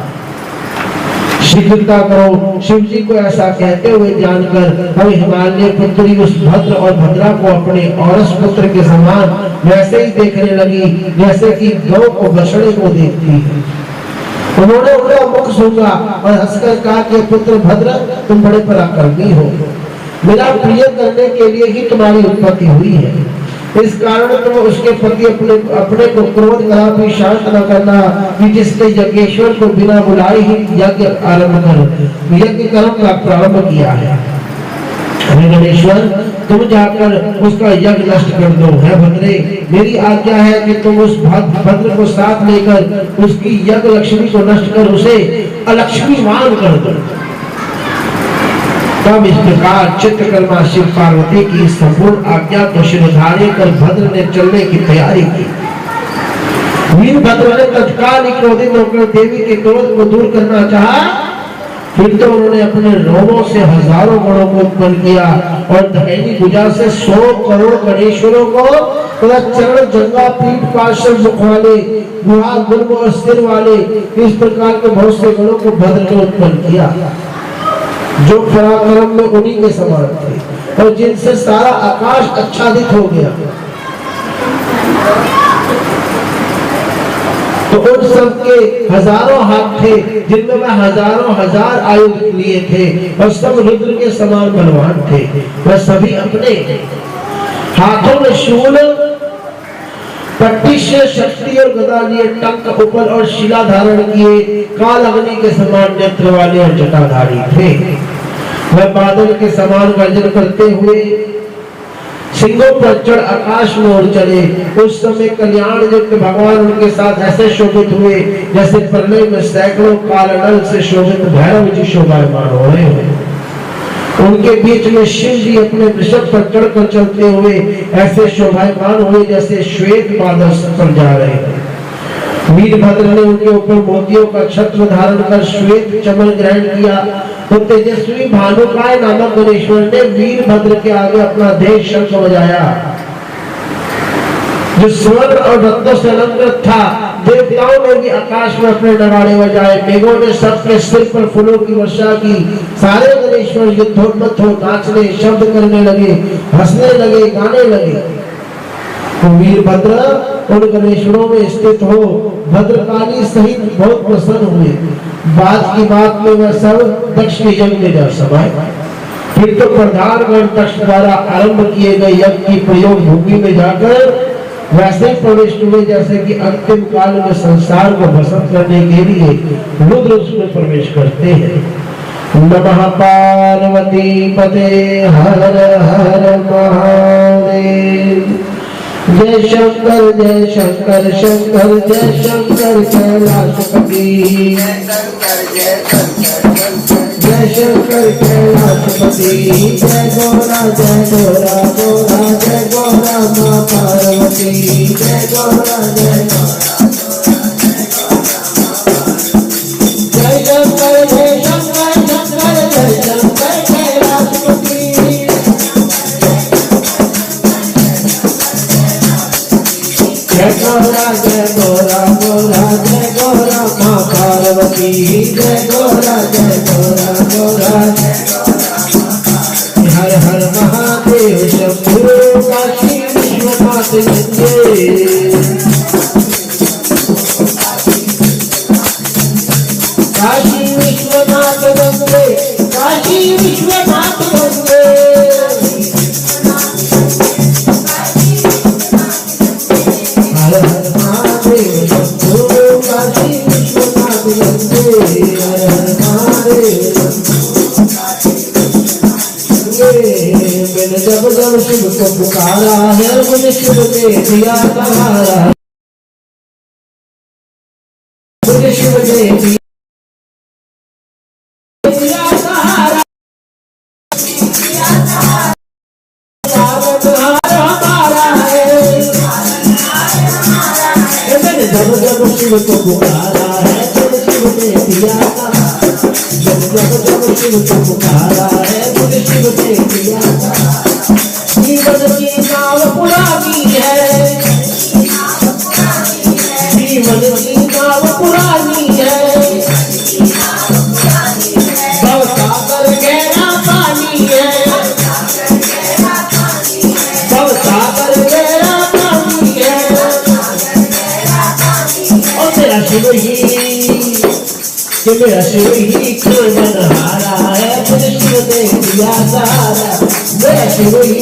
Speaker 2: शीघ्रता करो, शिव जी को ऐसा कहते हुए जानकर हम हिमालय पुत्री उस भद्र और भद्रा को अपने औरस पुत्र के समान वैसे ही देखने लगी जैसे कि गौ को बछड़े को देखती है। उन्होंने उनका मुख सूंघा और हंसकर कहा कि पुत्र भद्र, तुम बड़े पराक्रमी हो, मेरा प्रिय करने के लिए ही तुम्हारी उत्पत्ति हुई है, इस कारण तुम उसके प्रति अपने को क्रोध कदापि शांत न करना कि जिसने यज्ञेश्वर को बिना बुलाए ही यज्ञ कर्म का प्रारंभ किया है। गणेश्वर, तुम जाकर उसका यज्ञ नष्ट कर दो। है भद्रे, मेरी आज्ञा है कि तुम उस भद्र को साथ लेकर उसकी यज्ञ लक्ष्मी को नष्ट कर उसे अलक्ष्मीवान कर दो। तब इस प्रकार चित्रकर्मा शिव पार्वती की संपूर्ण आज्ञा को शिरोधार्य कर भद्र ने चलने की तैयारी की। वीरभद्र ने तत्काल ही क्रोधित होकर देवी के क्रोध को दूर करना चाहा, फिर तो उन्होंने अपने रोमों से हजारों गणों को उत्पन्न किया और दाहिनी भुजा से 100 करोड़ गणेश्वरों को तथा चरण, जंगा, पीठ, पार्श्व, मुख वाले, गुहा, गुल्म और सिर वाले इस प्रकार के बहुत से गणों को भद्र ने उत्पन्न किया, जो पराक्रम में उन्हीं के समान थे और जिनसे सारा आकाश आच्छादित हो गया। तो उन सब के हजारों हाथ थे जिनमें वह हजारों हजार आयुध लिए थे और सब रुद्र के समान बलवान थे। वह सभी अपने हाथों में शूल, पट्टिश, शक्ति और गदा लिए, टंक, उपल और शिला धारण किए, काल अग्नि के समान नेत्र वाले और जटाधारी थे। वह बादल के समान गर्जन करते हुए सिंहों पर चढ़ आकाश में उड़ चले। उस समय कल्याण युक्त भगवान उनके साथ ऐसे शोभित हुए जैसे प्रलय में सैकड़ों कालनल से शोभित भैरव जी शोभायमान हो रहे हैं। उनके बीच में शिव जी अपने वृषभ पर चढ़कर चलते हुए ऐसे शोभायमान हुए जैसे श्वेत बादल पर जा रहे हैं। वीरभद्र ने उनके ऊपर मोतियों का छत्र धारण कर श्वेत चमन ग्रहण किया तो तेजस्वी भानुकाय नामक गणेश्वर ने वीरभद्र के आगे अपना देह शंख बजाया, जो स्वर्ण और रत्नों से अलंकृत था। देवताओं ने भी आकाश में अपने नगाड़े बजाए, मेघों ने सबके सिर पर फूलों की वर्षा की। सारे गणेश्वर युद्धोन्मत्त हो नाचने, शब्द करने लगे, हंसने लगे, गाने लगे। तो वीरभद्र उन गणेश्वरों में स्थित हो भद्रकाली सहित बहुत प्रसन्न हुए। बात की बात में वह सब दक्ष के यज्ञ में जा समाये। फिर तो प्रधानगण दक्ष द्वारा आरंभ किए गए यज्ञ की प्रयोग भूमि में जाकर वैसे ही प्रवेश हुए जैसे कि अंतिम काल में संसार को भस्म करने के लिए रुद्र उसमें प्रवेश करते हैं। नमः पार्वती पते हर हर महादेव। जय शंकर शंकर जय शंकर कैलाशपति। जय शंकर कैलाशपति। जय गोरा गोरा जय गोरा माँ पार्वती। जय गोरा जय शंकर जय शंकर जय शंकर कैलाशपति। जय गोरा माँ पार्वती। जय गोरा हर हर महादेव शंभो काशी विश्वनाथ गंगे। काशी विश्वनाथ गंगे। काशी विश्वनाथ गंगे। हर हर महादेव शंभो काशी विश्वनाथ गंगे। हर हर महादेव मैंने जब जब शिव को पुकारा है मुझे शिव ने दिया सहारा। मुझे शिव ने दिया सहारा। हमारा है। मैंने जब जब शिव को पुकारा है मुझे शिव ने दिया सहारा। जब शिव को पुकारा है मुझे शिव ने दिया सहारा। जीवन की नाव पुरानी है। जीवन की नाव पुरानी है। भव सागर गहरा पानी है। भव सागर गहरा पानी है। और मेरा शिव ही मनहारा है मुझे शिव ने दिया सहारा। मेरा शिव ही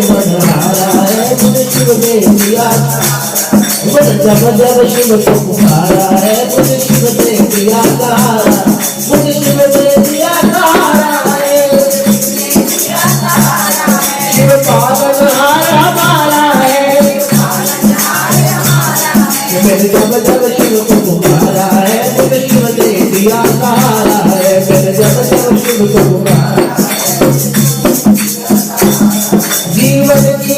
Speaker 2: मनहारा है मुझे शिव ने दिया सहारा। जब जब शिव को पुकारा है मुझे शिव ने दिया सहारा। मुझे शिव ने दिया सहारा है। शिव पालनहार हमारा है। मैंने जब जब शिव को पुकारा है मुझे शिव ने दिया सहारा है। मैंने जब जब शिव को पुकारा। जीवन की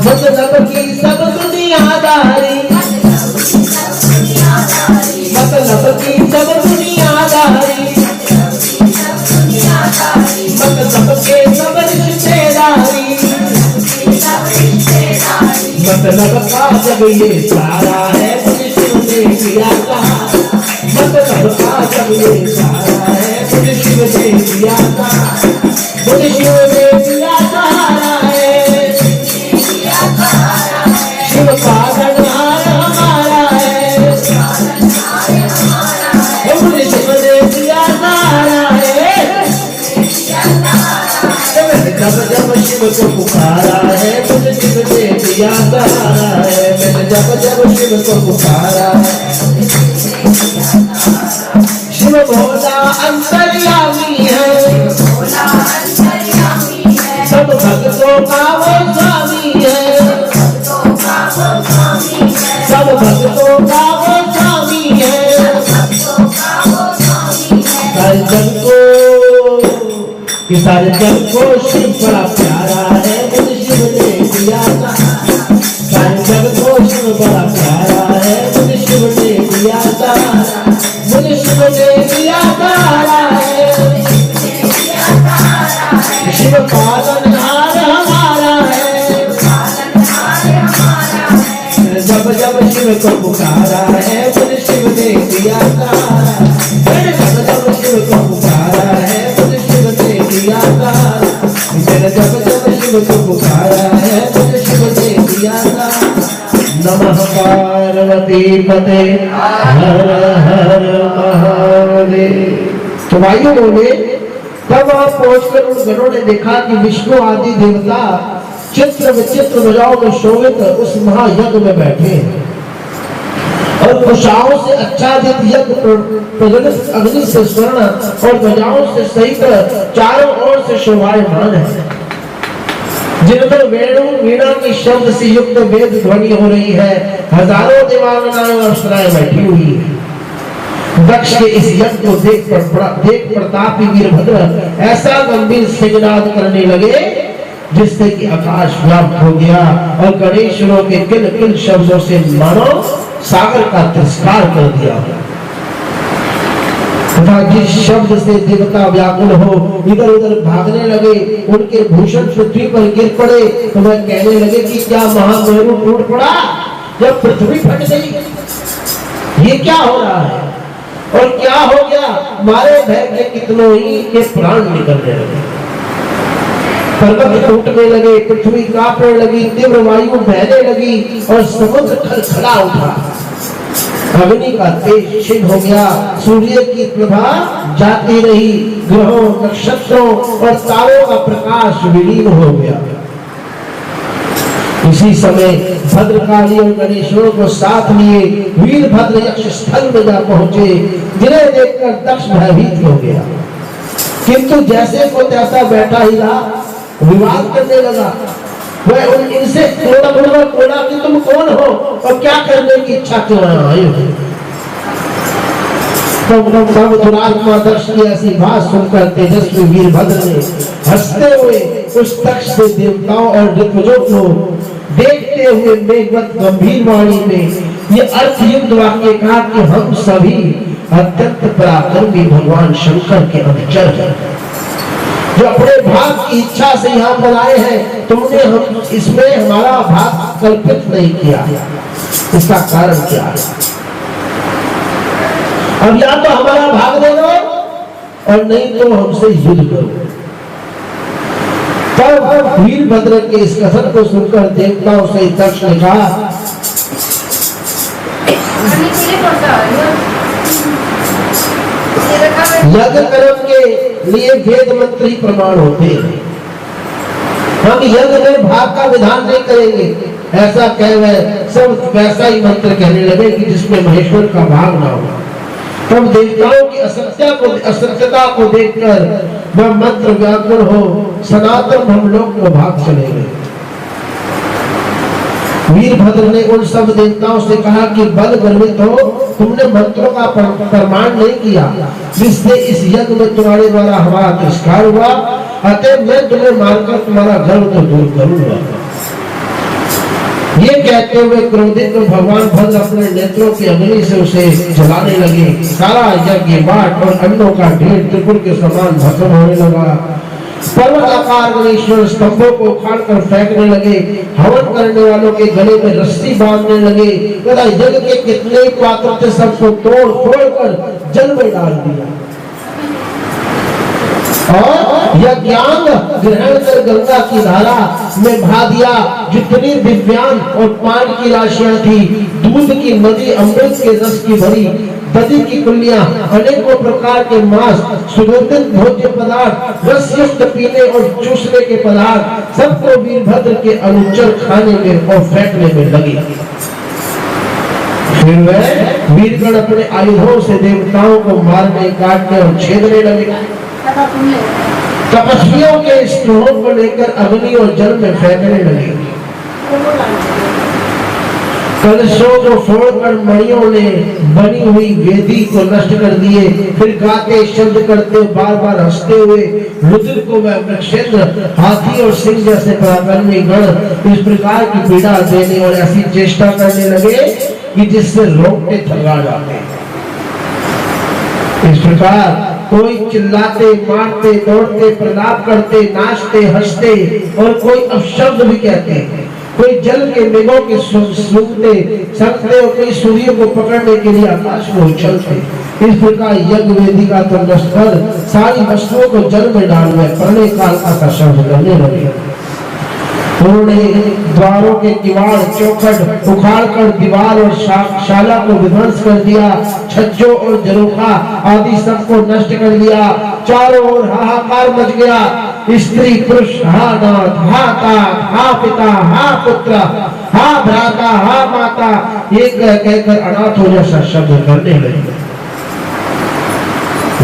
Speaker 2: मतलब की सब दुनियादारी। मतलब की सब दुनियादारी। मतलब के सब रिश्तेदारी। मतलब का जब ये सारा है मुझे शिव ने दिया सहारा। मतलब का जब ये सारा है मुझे शिव ने दिया सहारा। मुझे शिव ने दिया सहारा है। शिव पालनहार हमारा है। मुझे शिव ने दिया सहारा है। जब जब शिव को पुकारा है मुझे शिव ने दिया सहारा है। मैंने जब जब शिव को पुकारा है। शिव भोला अंतर्यामी है। सब भक्तों का वो स्वामी है। सब भक्तों का वो स्वामी है। सारे जग को शिव बड़ा प्यारा है मुझे शिव ने दिया सहारा। सारे जग को शिव बड़ा प्यारा है मुझे शिव ने दिया सहारा। मुझे शिव ने दिया सहारा है। शिव पालनहार हमारा है। जब जब शिव को पुकारा है मुझे शिव ने दिया सहारा। जब जब शिव को पुकारा है मुझे शिव ने दिया सहारा। जब जब शिव को पुकारा है मुझे शिव ने दिया सहारा। नमः पार्वती पते हर हर महादेव। तो भाइयों बोले तब वहां पहुंचकर उन गणों ने देखा कि विष्णु आदि देवता चित्र विचित्र भुजाओं में शोभित उस महायज्ञ में बैठे और कुशाओं से आच्छादित यज्ञ प्रज्वलित अग्नि से स्वर्ण और ध्वजाओं से सहित चारों ओर से शोभायमान है, जिनमें वेणु वीणा के शब्द से युक्त वेद ध्वनि हो रही है। हजारों देवांगनाएं और अप्सराएं बैठी हुई है। दक्ष के इस यज्ञ को देख प्रतापी वीरभद्र ऐसा गंभीर सिंहनाद करने लगे जिससे कि आकाश व्याप्त हो गया और गणेशों के किल किल शब्दों से मानो सागर का तिरस्कार कर दिया। तथा जिस शब्द से देवता व्याकुल हो इधर उधर भागने लगे, उनके भूषण पृथ्वी पर गिर पड़े तो वह कहने लगे कि क्या महामेरु टूट पड़ा जब पृथ्वी फट गई। ये क्या हो रहा है और क्या हो गया। मारे भय के कितनों ही के प्राण निकलने लगे, पर्वत टूटने लगे, पृथ्वी कांपने लगी, तीव्र वायु बहने लगी और समुद्र खलखला उठा। अग्नि का तेज क्षीण हो गया, सूर्य की प्रभा जाती रही, ग्रहों नक्षत्रों और तारों का प्रकाश विलीन हो गया। इसी समय भद्रकाली और गणेशों को साथ लिए वीरभद्र यक्ष स्थल में जा पहुंचे, जिन्हें देखकर दक्ष भयभीत हो गया, किंतु जैसे को तैसा बैठा ही रहा, विवाद करने लगा। वह इनसे बोला कि तुम कौन हो और क्या करने की इच्छा क्यों आए हो। तब दुरात्मा दक्ष की ऐसी बात सुनकर तेजस्वी वीरभद्र ने हंसते हुए उस दक्ष से देवताओं और ऋतुजों को देखते हुए मेघवत गंभीर वाणी में ये अर्थयुक्त वाक्य कहा कि हम सभी अत्यंत पराक्रमी भगवान शंकर के अनुचर हैं, जो अपने भाग की इच्छा से यहाँ पर आए हैं। तुमने हम इसमें हमारा भाग कल्पित नहीं किया, इसका कारण क्या है। अब या तो हमारा भाग दे दो और नहीं तो हमसे युद्ध करो। तब वीरभद्र के इस कथन को सुनकर देवताओं से दक्ष ने कहा, यज्ञ कर्म के लिए वेद मंत्र ही प्रमाण होते हैं, हम यज्ञ में भाग का विधान नहीं करेंगे। ऐसा कह वह सब वैसा ही मंत्र कहने लगे कि जिसमें महेश्वर का भाग ना हो। तब देवताओं की असत्यता को देखकर वह मंत्र व्याकुल हो सनातन हम लोग को भाग चले गए। वीरभद्र ने उन सब देवताओं से कहा कि बल गर्वित हो, तुमने मंत्रों का प्रमाण नहीं किया, जिससे इस यज्ञ में तुम्हारे द्वारा हमारा तिरस्कार हुआ, अतः मैं तुम्हें मारकर तुम्हारा गर्व तो दूर करूंगा। ये कहते हुए क्रोधित भगवान भद्र अपने नेत्रों की अग्नि से उसे जलाने लगे। सारा यज्ञ बाट और अन्नों का ढेर त्रिपुर के समान भस्म होने लगा। पर्वत आकार गणेश्वर स्तंभों को उखाड़कर फेंकने लगे, हवन करने वालों के गले में रस्सी बांधने लगे तथा यज्ञ के कितने पात्र थे सबको तोड़ फोड़ कर जल में डाल दिया और यज्ञांग ग्रहण कर गंगा की धारा में बहा दिया। जितनी दिव्यांग और पान की राशियां थी, दूध की नदी, अमृत के रस की भरी दधी की कुल्लियां, अनेकों प्रकार के मांस, सुगंधित भोज्य पदार्थ, रसयुक्त पीने और चूसने के पदार्थ, सबको वीरभद्र के अनुचर खाने में और फेंकने में लगे। फिर वह वीरगण अपने आयुधों से देवताओं को मारने, काटने और छेदने लगे। तपस्वियों के स्त्रों को लेकर अग्नि और जल में फेंकने लगे। कलशों को फोड़कर मणियों ने बनी हुई वेदी को नष्ट कर दिए। फिर गाते शब्द करते बार बार हंसते हुए रुद्र को वह वृक्षेंद्र, हाथी और सिंह जैसे पराक्रमी गण इस प्रकार की पीड़ा देने और ऐसी चेष्टा करने लगे कि जिससे रोकते थका जाते। इस प्रकार कोई चिल्लाते, मारते, दौड़ते, प्रलाप करते, नाचते, हंसते और कोई अपशब्द भी कहते, कोई जल के मेघों के सूंघते सकते और कोई सूर्य को पकड़ने के लिए आकाश में उछलते। इस प्रकार यज्ञ वेदी का तो नष्ट कर सारी वस्तुओं को जल में डाल में प्रलय काल का शब्द करने लगे। उन्होंने द्वारों के किवाड़ चौखट उखाड़कर दीवार और शाला को विध्वंस कर दिया। छज्जों और झरोखा आदि सबको नष्ट कर दिया। चारों ओर हाहाकार मच गया। स्त्री पुरुष, हा नाथ, हा तात, हा पिता, हा पुत्र, हा भ्राता, हा माता, ये कहकर अनाथों जैसा शब्द करने लगे।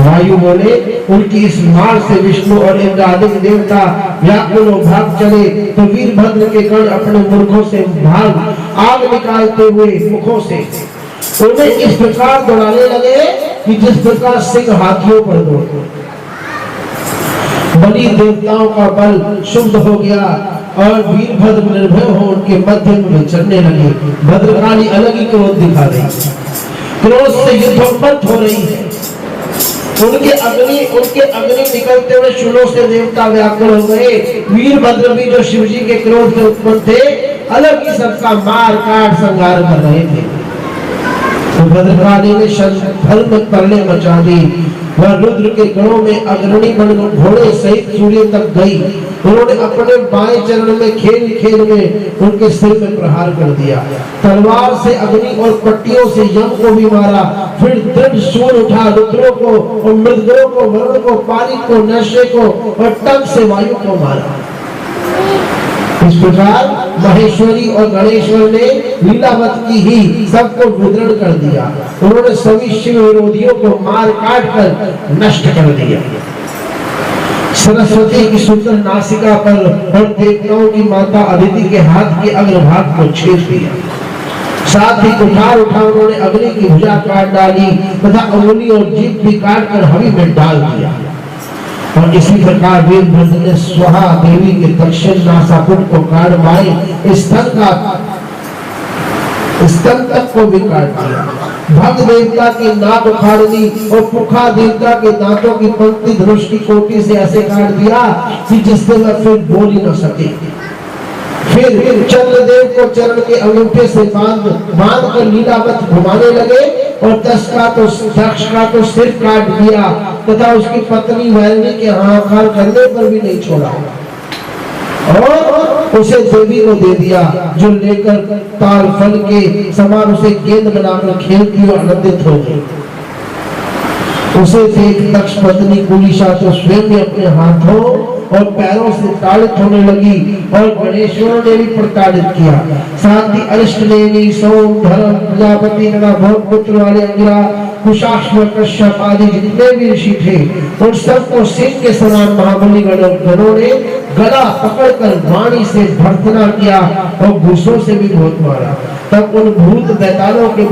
Speaker 2: वायु बोले, उनकी इस मार से विष्णु और इंद्रादिक देवता व्याकुल हो भाग चले, तो वीरभद्र के गण अपने मुखों से भाग आग निकालते हुए मुखों से उन्हें इस प्रकार दौड़ाने लगे कि जिस प्रकार सिंह हाथियों पर दौड़ते। बलि देवताओं का बल शुद्ध हो गया और वीरभद्र निर्भय हो उनके मध्य में चलने लगे। भद्रकाली अलग ही क्रोध दिखा रही, क्रोध से युद्धोन्मत्त हो रही है। उनके अग्नि निकलते हुए शूलों से देवता व्याकुल हो गए। वीरभद्र भी जो शिवजी के क्रोध से उत्पन्न थे, अलग ही सबका मार काट संहार कर रहे थे। तो भद्रकाली ने धर्म में परले मचा दी। वह रुद्र के गणों में अग्रणी बन घोड़े सहित सूर्य तक गई। उन्होंने अपने बाएं चरण में खेल खेल में उनके सिर में प्रहार कर दिया। तलवार से अग्नि और पट्टियों से यम को भी मारा। फिर दृढ़ सूर उठा रुद्रों को और मृदगों को, वरुण को, पानी को, नशे को और टंक से वायु को मारा। इस प्रकार महेश्वरी और गणेश्वर ने लीलावत की ही सबको विदृढ़ कर दिया। उन्होंने सभी शिव विरोधियों को मार काट कर नष्ट कर दिया। सरस्वती की सुंदर नासिका पर और देवताओं की माता अदिति के हाथ के अग्रभाग को छेद दिया। साथ ही उठा उन्होंने अग्नि की भुजा काट डाली तथा अंगुली और जीभ भी काट कर हवि में डाल दिया। और इसी प्रकार वीरभद्र ने स्वाहा देवी के दक्षिण नासापुट को काट मारे स्तन तक को भी काट दिया। भक्त देवता की नाक उखाड़ दी और पुखा देवता के दांतों की पंक्ति धनुष की कोटि से ऐसे काट दिया कि जिससे वह फिर बोल ही न सके। फिर चंद्रदेव को चरण के अंगूठे से बांध कर लीलावत घुमाने लगे और दक्ष का तो सिर काट दिया तथा उसकी पत्नी वैरणी के हाहाकार करने पर भी नहीं छोड़ा और उसे देवी को दे दिया, जो लेकर ताल फल के समान उसे गेंद बनाकर खेलती और आनंदित हो गई। उसे देख दक्ष पत्नी कुलिशा तो स्वयं भी अपने हाथों और पैरों से ताड़ित होने लगी और गणेश्वर ने भी प्रताड़ित किया। साथ ही अरिष्ट ने भी सोम, धर्म, प्रजापति तथा भोगपुत्र वाले अंगिरा, कुशाश्व, कश्यप आदि जितने भी ऋषि थे उन सबको सिंह के समान महाबली गणों ने गला पकड़कर वाणी से भर्त्सना किया और घूसों से भी बहुत मारा। तब उन भूत बैतालों के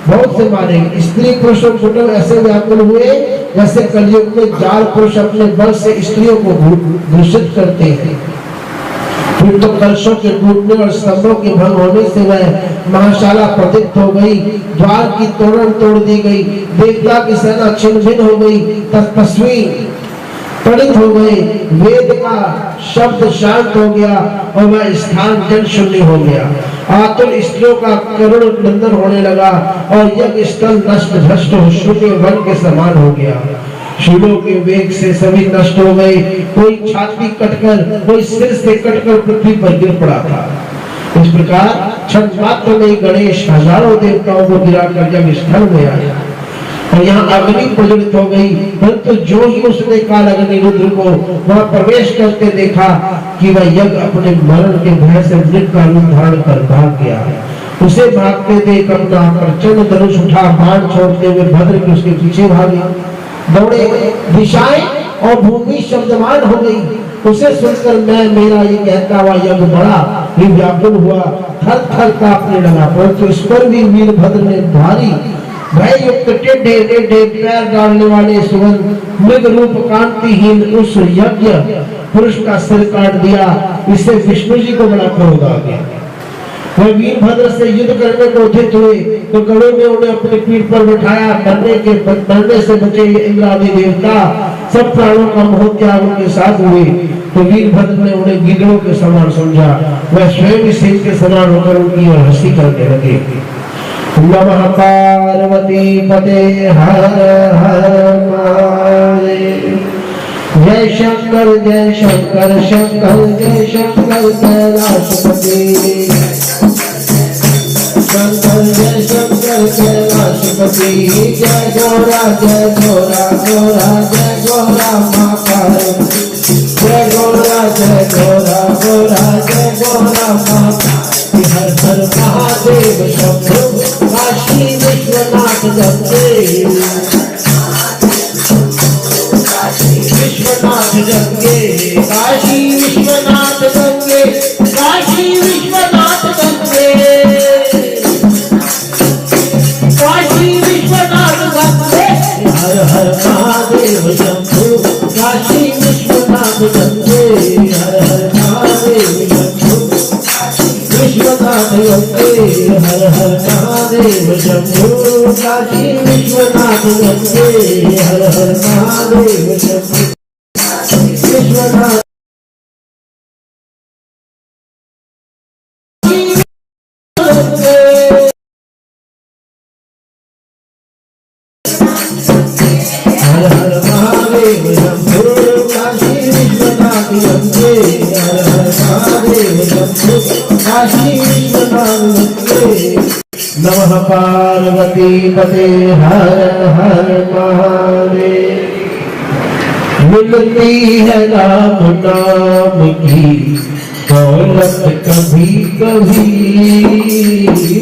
Speaker 2: बहुत से मारे। स्त्री पुरुष और कुटुंब ऐसे व्याकुल हुए जैसे कलयुग में जाल पुरुष अपने बल से स्त्रियों को घूषित करते हैं। फिर तो कलशों के टूटने और स्तंभों के भंग होने से वह महाशाला प्रदीप्त हो गई, द्वार की तोरण तोड़ दी गई, देवता की सेना छिन्न भिन्न हो गई, तपस्वी पढ़ित हो गए, वेद का शब्द शांत हो गया और वह स्थान जन शून्य हो गया। आतुर स्त्रियों का करुण नंदन होने लगा और यज्ञ स्थल नष्ट भ्रष्ट शून्य वन के समान हो गया। शूलों के वेग से सभी नष्ट हो गए। कोई छाती कटकर, कोई सिर से कटकर पृथ्वी पर गिर पड़ा था। इस प्रकार क्षण मात्र में गणेश हजारों देवताओं को गिराकर यज्ञ स्थल में आया और यहाँ अग्नि प्रज्वलित हो गई। परंतु जो ही उसने काल अग्नि रुद्र को वहां प्रवेश करते देखा कि वह यज्ञ अपने मरण के भय से मृत का रूप धारण कर भाग गया। उसे भागते देख अपना प्रचंड धनुष उठा बाण छोड़ते हुए भद्र के उसके पीछे भागे। दौड़े, दिशाएं और भूमि शब्दमान हो गई। उसे सुनकर मेरा ये कहता हुआ यज्ञ बड़ा ही व्याकुल हुआ, थर थर कांपने लगा। परंतु इस पर भी वीरभद्र ने भारी भय युक्त टेढ़े टेढ़े पैर डालने वाले सुगंध मृग रूप कांतिहीन उस यज्ञ पुरुष का सिर काट दिया। इससे विष्णु जी को बड़ा क्रोध आ गया। वह वीरभद्र से युद्ध करने को उद्यत हुए तो गणों ने उन्हें अपनी पीठ पर बिठाया। मरने से बचे इंद्र आदि देवता सब प्राणों का मोह त्याग उनके साथ हुए। तो वीरभद्र ने उन्हें गिद्धों के समान समझा। वह स्वयं सिंह के समान होकर उनकी ओर हंसी करने लगे। नमः पार्वती पते हर हर महादेव। जय शंकर जय शंकर शंकर जय शंकर कैलाशपति। शंकर जय शंकर कैलाशपति। जय गोरा गोरा गोरा जय गोरा माता जय गोरा गोरा जय गोरा माता हर हर महादेव शंभो काशी विश्वनाथ गंगे विश्वनाथ गंगे काशी विश्वनाथ गंगे काशी विश्वनाथ गंगे काशी विश्वनाथ गंगे हर हर महादेव शंभो काशी विश्वनाथ गंगे हर हर महादेव शंभो विश्वनाथ गंगे हर हर महादेव शंभो काशी विश्वनाथ गंगे हर हर महादेव शंभो विश्वनाथ हर हर महादेव शंभो काशी विश्वनाथ गंगे हर हर महादेव शंभो काशी विश्वनाथ गंगे नमः पार्वती पते हर हर महादेव मिलती है राम नाम की दौलत कभी कभी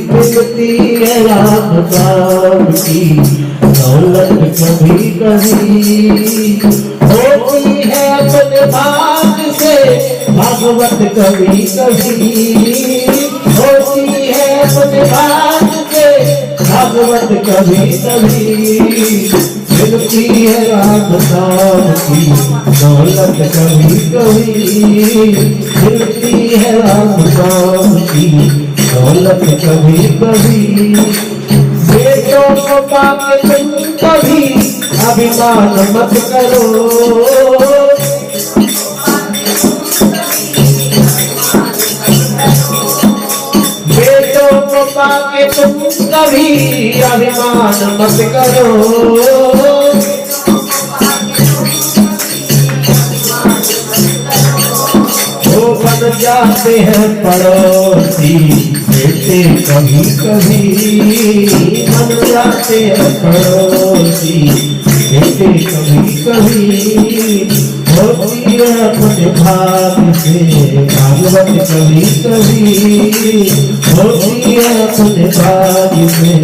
Speaker 2: मिलती है राम नाम की दौलत कभी कभी होती है अपने भाग्य से भागवत कभी कभी होती है अपने भाग्य से भागवत कभी कभी मिलती है राम नाम की दौलत कभी कभी मिलती है राम नाम की दौलत कभी कभी बेटों को पाके तुम कभी अभिमान मत करो बेटों को पाके तुम कभी अभिमान मत करो वो बन जाते हैं पड़ोसी बेटे कभी कभी बन जाते हैं पड़ोसी बेटे कभी कभी होती है अपने भाग्य से भागवत कभी कभी होती है अपने भाग्य से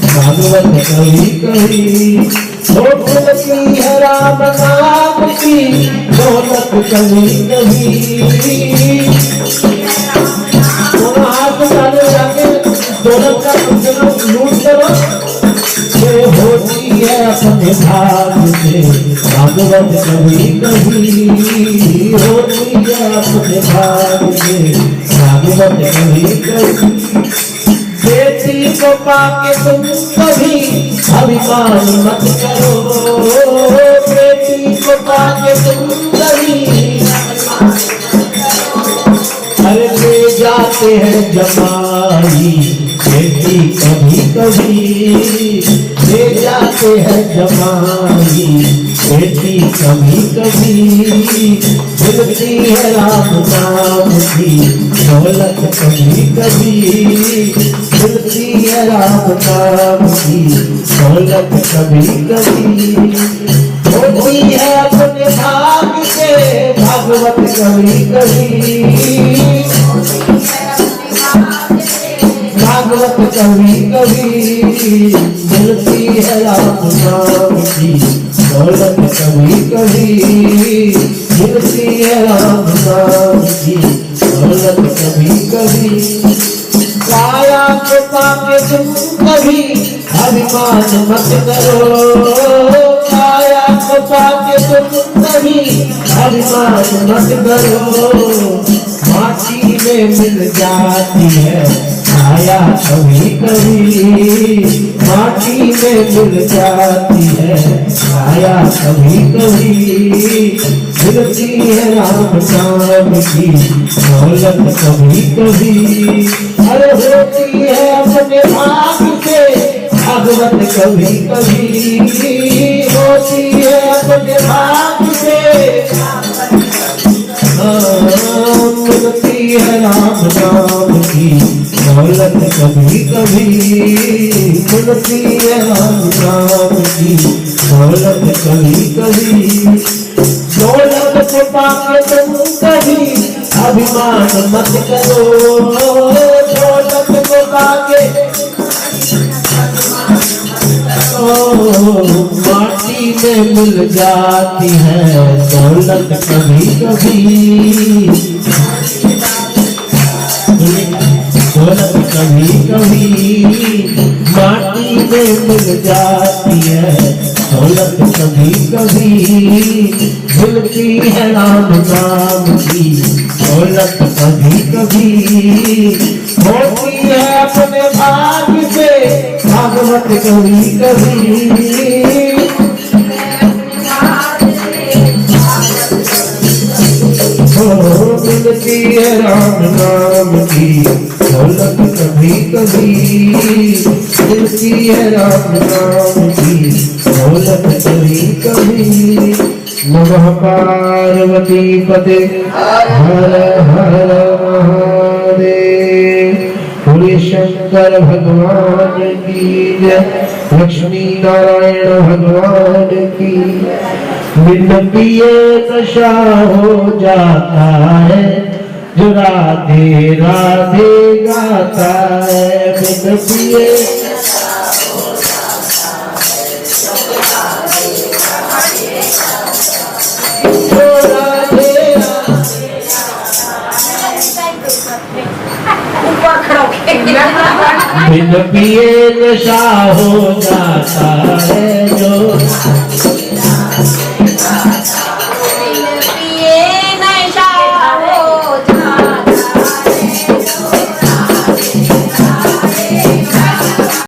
Speaker 2: भागवत कभी कभी होती है राम नाम की दौलत कभी कभी हाथ डाले जाके दौलत का लूट करो ये होती है अपने भाग्य से भागवत कभी कभी होती है अपने भाग्य से भागवत कभी कभी बेटी को पाके तुम कभी अभिमान मत करो बेटी को पाके तुम कभी अरे ले जाते हैं जमाई बेटी कभी कभी ले जाते हैं जमाई बेटी कभी कभी मिलती है राम नाम की दौलत कभी कभी मिलती है राम नाम की दौलत कभी कभी होती है अपने भाग्य से भागवत कभी कभी भागवत कभी कभी मिलती है राम नाम की दौलत कभी कभी मिलती है राम नाम की दौलत कभी कभी काया को पाके तुम कभी अभिमान मत करो काया को पाके तुम कभी अभिमान मत करो माटी में मिल जाती है छाया कभी कभी माटी में मिल जाती है छाया कभी कभी मिलती है राम नाम की दौलत कभी कभी अरे होती है अपने भाग्य से भागवत कभी कभी होती है अपने भाग्य से मिलती है राम नाम की दौलत कभी कभी मिलती है राम नाम की, दौलत कभी कभी। दौलत को पाके तुम कभी अभिमान मत करो, दौलत को पाके माटी में मिल जाती है दौलत कभी कभी, दौलत कभी कभी माटी में मिल जाती है, दौलत कभी कभी मिलती है राम नाम की, दौलत कभी कभी होती है अपने भाग्य से भागवत कभी कभी। मिलती है राम नाम की दौलत कभी कभी, मिलती है राम नाम की दौलत कभी कभी। नमः पार्वती पते हर हर महादेव। बोले शंकर भगवान की जय, लक्ष्मी नारायण भगवान की। बिन पिए नशा हो जाता है जो राधे राधे गाता है, बिन पिए बिन पिए नशा हो जाता है जो